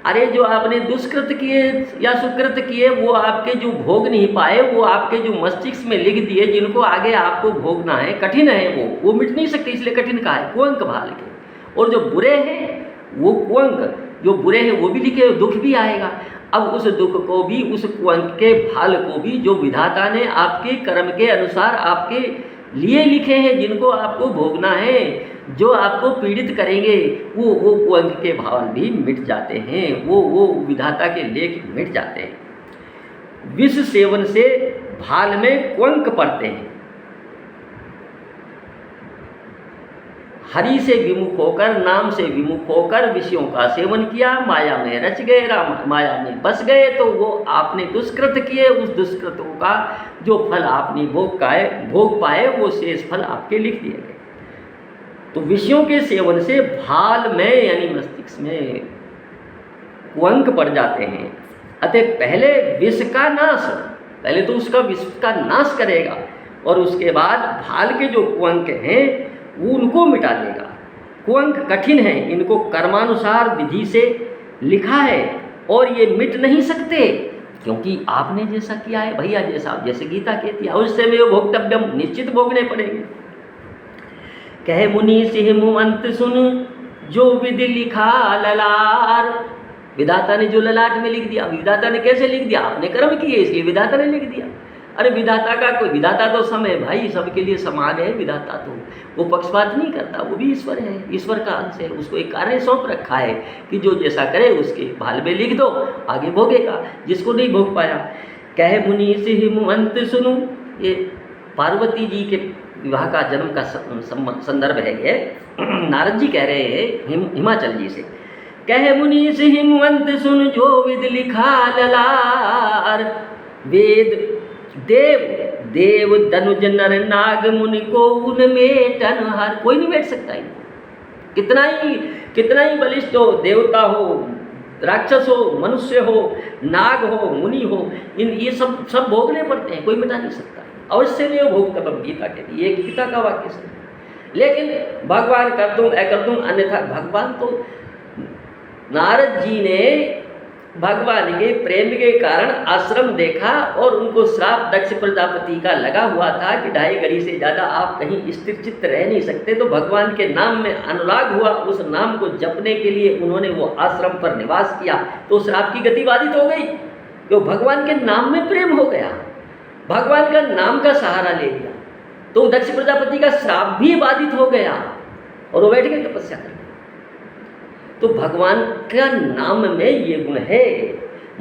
अरे जो आपने दुष्कृत किए या सुकृत किए वो आपके जो भोग नहीं पाए, वो आपके जो मस्तिष्क में लिख दिए, जिनको आगे आपको भोगना है, कठिन है वो मिट नहीं सकते, इसलिए कठिन कहा है कुअंक भाल के। और जो बुरे हैं वो कुअंक, जो बुरे हैं वो भी लिखे, दुख भी आएगा। अब उस दुख को भी, उस कुअंक के भाल को भी जो विधाता ने आपके कर्म के अनुसार आपके लिए लिखे हैं, जिनको आपको भोगना है, जो आपको पीड़ित करेंगे, वो कुअंक के भाव भी मिट जाते हैं, वो विधाता के लेख मिट जाते हैं। विष सेवन से भाल में कुअंक पड़ते हैं। हरि से विमुख होकर, नाम से विमुख होकर विषयों का सेवन किया, माया में रच गए, राम माया में बस गए, तो वो आपने दुष्कृत किए, उस दुष्कृतों का जो फल आपने भोग पाए वो शेष फल आपके लिख दिए गए। तो विषयों के सेवन से भाल में यानी मस्तिष्क में कुअंक पड़ जाते हैं। अतः पहले विष का नाश, पहले तो उसका विष का नाश करेगा और उसके बाद भाल के जो कुअंक हैं वो उनको मिटा देगा। कुअंक कठिन है, इनको कर्मानुसार विधि से लिखा है और ये मिट नहीं सकते, क्योंकि आपने जैसा किया है भैया, जैसे गीता कहती है अवश्य में भोक्तव्यम, निश्चित भोगने पड़ेंगे। कहे मुनि सिंह मुमंत सुन, जो विधि लिखा ललार। विधाता ने जो ललाट में लिख दिया, विधाता ने कैसे लिख दिया? आपने कर्म किए इसलिए विधाता ने लिख दिया। अरे विधाता का कोई, विधाता तो समय भाई सबके लिए समान है। विधाता तो वो पक्षपात नहीं करता, वो भी ईश्वर है, ईश्वर का अंश है। उसको एक कार्य सौंप रखा है कि जो जैसा करे उसके भाल में लिख दो, आगे भोगेगा, जिसको नहीं भोग पाया। कहे मुनि सिंह मुमंत सुनु, ये पार्वती जी के विवाह का जन्म का संदर्भ है ये। नारद जी कह रहे हैं हिमाचल जी से, कहे मुनि सिंह मुमंत सुन, जो विद लिखा ललार। वेद देव धनुज नर नाग मुनि को उनमेटन हर। कोई नहीं बैठ सकता इनको, कितना ही बलिष्ठ हो, देवता हो, राक्षस हो, मनुष्य हो, नाग हो, मुनि हो, ये सब भोगने पड़ते हैं, कोई मिटा नहीं सकता। अवश्य में भोक्तव्यम, गीता कहती है, ये गीता का वाक्य है। लेकिन भगवान कर दूं कर दूं, अन्यथा भगवान तो, नारद जी ने भगवान के प्रेम के कारण आश्रम देखा और उनको श्राप दक्ष प्रजापति का लगा हुआ था कि 2.5 घड़ी से ज़्यादा आप कहीं स्थिर चित्त रह नहीं सकते। तो भगवान के नाम में अनुराग हुआ, उस नाम को जपने के लिए उन्होंने वो आश्रम पर निवास किया, तो श्राप की गति बाधित हो गई। तो भगवान के नाम में प्रेम हो गया, भगवान का नाम का सहारा ले लिया, तो दक्ष प्रजापति का श्राप भी बाधित हो गया और वो बैठ गए तपस्या करने। तो भगवान का नाम में ये गुण है।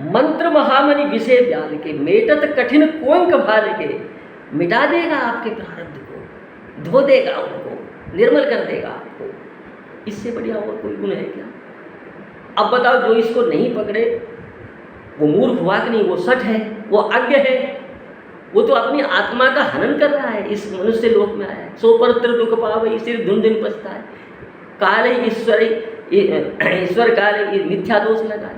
मंत्र महामणि विषय व्याल के, मेटत कठिन कुअंक भाल के। मिटा देगा आपके प्रारब्ध को, धो देगा उनको, निर्मल कर देगा आपको। इससे बढ़िया और कोई गुण है क्या? अब बताओ, जो इसको नहीं पकड़े वो मूर्ख हुआ कि नहीं? वो सठ है, वो अज्ञ है, वो तो अपनी आत्मा का हनन कर रहा है। इस मनुष्य लोक में आया है, सो परत्र दुख पावे, सिर धुन दिन पछता है। काल ईश्वर काल मिथ्या दोष लगाए।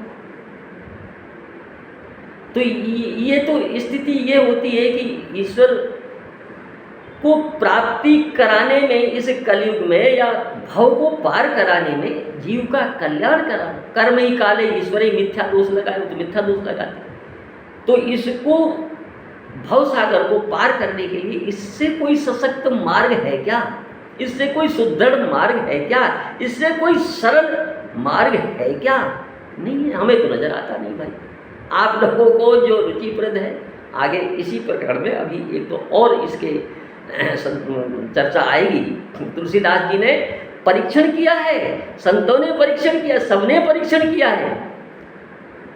तो ये तो स्थिति ये होती है कि ईश्वर को प्राप्ति कराने में, इस कलयुग में या भव को पार कराने में, जीव का कल्याण कराना, कर्म ही काले ईश्वरी मिथ्या दोष लगाए, तो मिथ्या दोष लगाते। तो इसको भव सागर को पार करने के लिए इससे कोई सशक्त मार्ग है क्या? इससे कोई सुदृढ़ मार्ग है क्या? इससे कोई सरल मार्ग है क्या? नहीं है, हमें तो नजर आता नहीं भाई। आप लोगों को जो रुचिप्रद है, आगे इसी प्रकरण में अभी एक तो और इसके चर्चा आएगी। तुलसीदास जी ने परीक्षण किया है, संतों ने परीक्षण किया, सबने परीक्षण किया है।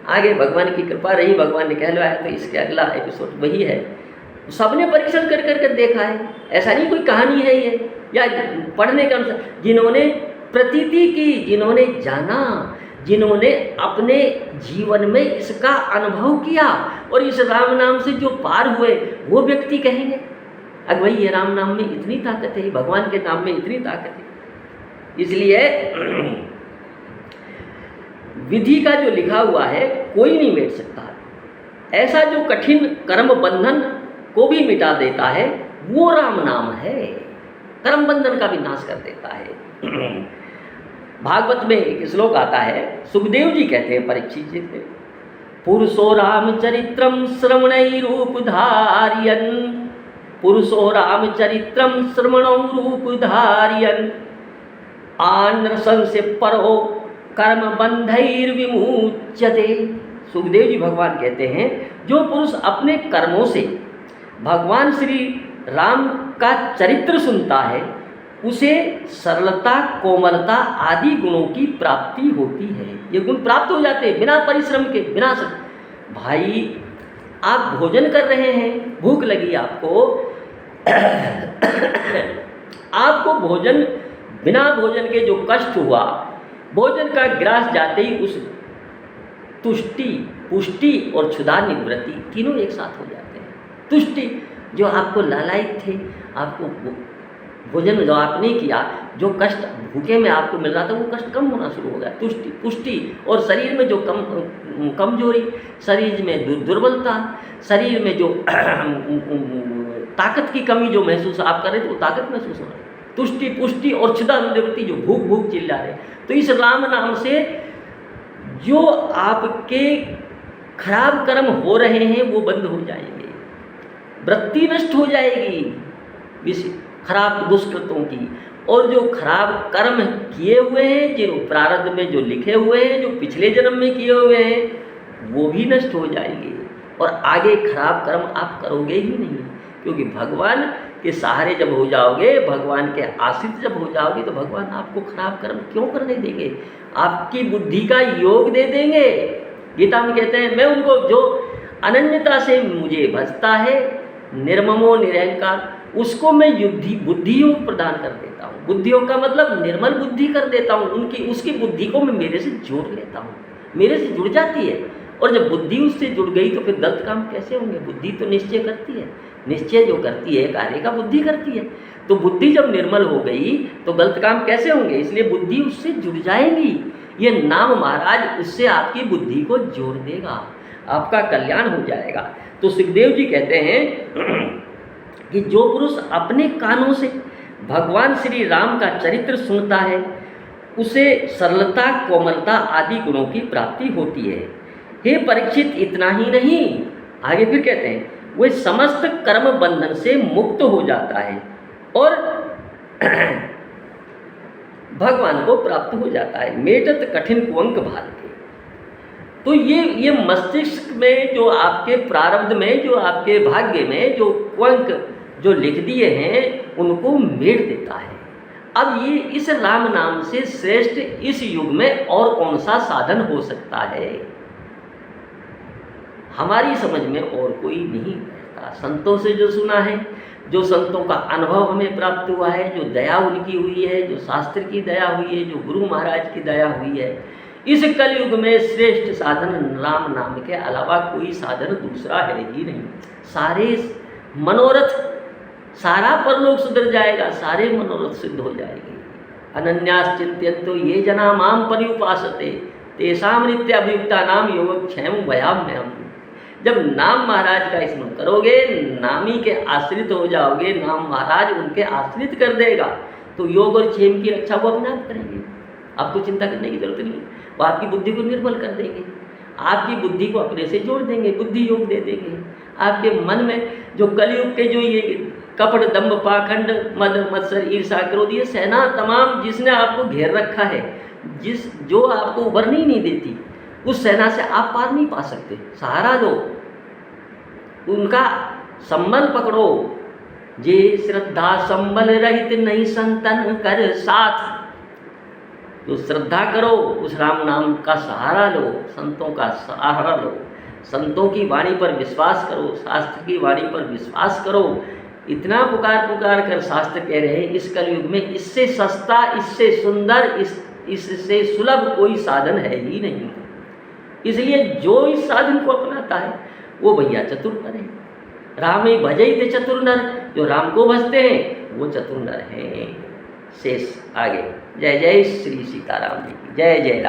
आगे भगवान की कृपा रही, भगवान ने कहलवाया, तो इसके अगला एपिसोड वही है। सबने परीक्षण कर देखा है, ऐसा नहीं कोई कहानी है ये या पढ़ने के अनुसार। जिन्होंने प्रतीति की, जिन्होंने जाना, जिन्होंने अपने जीवन में इसका अनुभव किया और इस राम नाम से जो पार हुए, वो व्यक्ति कहेंगे अरे भाई ये राम नाम में इतनी ताकत है, भगवान के नाम में इतनी ताकत है। इसलिए विधि का जो लिखा हुआ है कोई नहीं मिट सकता। ऐसा जो कठिन कर्म बंधन को भी मिटा देता है वो राम नाम है। कर्म बंधन का भी नाश कर देता है। भागवत में एक श्लोक आता है, सुखदेव जी कहते हैं परीक्षित जी से, पुरुषो रामचरित्रम श्रवणैरूपधारयन्, पुरुषो रामचरित्रम श्रवणैरूपधारयन्, आनरसं से परो कर्म बंधैर्विमुच्यते। सुखदेव जी भगवान कहते हैं, जो पुरुष अपने कर्मों से भगवान श्री राम का चरित्र सुनता है, उसे सरलता, कोमलता आदि गुणों की प्राप्ति होती है। ये गुण प्राप्त हो जाते हैं बिना परिश्रम के, बिना भाई आप भोजन कर रहे हैं, भूख लगी आपको आपको भोजन, बिना भोजन के जो कष्ट हुआ, भोजन का ग्रास जाते ही उस तुष्टि, पुष्टि और क्षुधा निवृत्ति तीनों एक साथ हो जाते हैं। तुष्टि, जो आपको लालायित थे, आपको भोजन जो आपने किया, जो कष्ट भूखे में आपको मिल रहा था, वो कष्ट कम होना शुरू हो गया। तुष्टि, पुष्टि, और शरीर में जो कमजोरी, शरीर में दुर्बलता, शरीर में जो ताकत की कमी जो महसूस आप कर रहे थे, वो ताकत महसूस हो रही है। तुष्टि, पुष्टि और क्षुधा निवृत्ति, जो भूख भूख चिल्ला रहे। तो इस राम नाम से जो आपके खराब कर्म हो रहे हैं वो बंद हो जाएंगे, वृत्ति नष्ट हो जाएगी खराब दुष्कृतों की, और जो खराब कर्म किए हुए हैं, जो प्रारब्ध में जो लिखे हुए हैं, जो पिछले जन्म में किए हुए हैं, वो भी नष्ट हो जाएंगे, और आगे खराब कर्म आप करोगे ही नहीं। क्योंकि भगवान के सहारे जब हो जाओगे, भगवान के आश्रित जब हो जाओगे, तो भगवान आपको खराब कर्म क्यों करने देंगे, आपकी बुद्धि का योग दे देंगे। गीता में कहते हैं, मैं उनको जो अनन्यता से मुझे भजता है, निर्ममो निरहंकार, उसको मैं बुद्धि योग प्रदान कर देता हूँ। बुद्धि योग का मतलब निर्मल बुद्धि कर देता हूँ, उसकी बुद्धि को मैं मेरे से जोड़ लेता हूँ, मेरे से जुड़ जाती है। और जब बुद्धि उससे जुड़ गई तो फिर गलत काम कैसे होंगे। बुद्धि तो निश्चय करती है, निश्चय जो करती है कार्य का बुद्धि करती है। तो बुद्धि जब निर्मल हो गई तो गलत काम कैसे होंगे, इसलिए बुद्धि उससे जुड़ जाएगी। ये नाम महाराज उससे आपकी बुद्धि को जोड़ देगा, आपका कल्याण हो जाएगा। तो सुखदेव जी कहते हैं कि जो पुरुष अपने कानों से भगवान श्री राम का चरित्र सुनता है, उसे सरलता, कोमलता आदि गुणों की प्राप्ति होती है। हे परीक्षित, इतना ही नहीं, आगे फिर कहते हैं, वह समस्त कर्म बंधन से मुक्त हो जाता है और भगवान को प्राप्त हो जाता है। मेटत कठिन कुअंक भाल के। तो ये मस्तिष्क में जो आपके प्रारब्ध में, जो आपके भाग्य में जो कुअंक जो लिख दिए हैं, उनको मेट देता है। अब ये इस राम नाम से श्रेष्ठ इस युग में और कौन सा साधन हो सकता है, हमारी समझ में और कोई नहीं बैठता। संतों से जो सुना है, जो संतों का अनुभव हमें प्राप्त हुआ है, जो दया उनकी हुई है, जो शास्त्र की दया हुई है, जो गुरु महाराज की दया हुई है, इस कलयुग में श्रेष्ठ साधन राम नाम के अलावा कोई साधन दूसरा है ही नहीं। सारे मनोरथ, सारा परलोक सुधर जाएगा, सारे मनोरथ सिद्ध हो जाएंगे। अनन्यास चिंत्यन्तो ये जना माम पर्युपासते तेषाम नित्याभियुक्ता नाम योगक्षेम भयाम्यहम्। जब नाम महाराज का स्मरण करोगे, नामी के आश्रित हो जाओगे, नाम महाराज उनके आश्रित कर देगा, तो योग और क्षेम की रक्षा वो अपने आप करेंगे। आपको चिंता करने की जरूरत नहीं, वो आपकी बुद्धि को निर्मल कर देंगे, आपकी बुद्धि को अपने से जोड़ देंगे, बुद्धि योग दे देंगे। आपके मन में जो कलयुग के जो ये कपट, दंभ, पाखंड, मद, मत्सर, ईर्षा, क्रोध, ये सेना तमाम जिसने आपको घेर रखा है, जो आपको उभरने ही नहीं देती, उस सेना से आप पार नहीं पा सकते। सहारा दो, उनका संबल पकड़ो। जे श्रद्धा संबल रहित नहीं संतन कर साथ। तो श्रद्धा करो, उस राम नाम का सहारा लो, संतों का सहारा लो, संतों की वाणी पर विश्वास करो, शास्त्र की वाणी पर विश्वास करो। इतना पुकार पुकार कर शास्त्र कह रहे हैं, इस कलयुग में इससे सस्ता, इससे सुंदर, इससे सुलभ कोई साधन है ही नहीं। इसलिए जो इस साधन को अपनाता है वो भैया चतुर नर है। राम ही भजई चतुर नर, जो राम को भजते हैं वो चतुर नर हैं। शेष आगे। जय जय श्री सीताराम जी की जय। जय राम।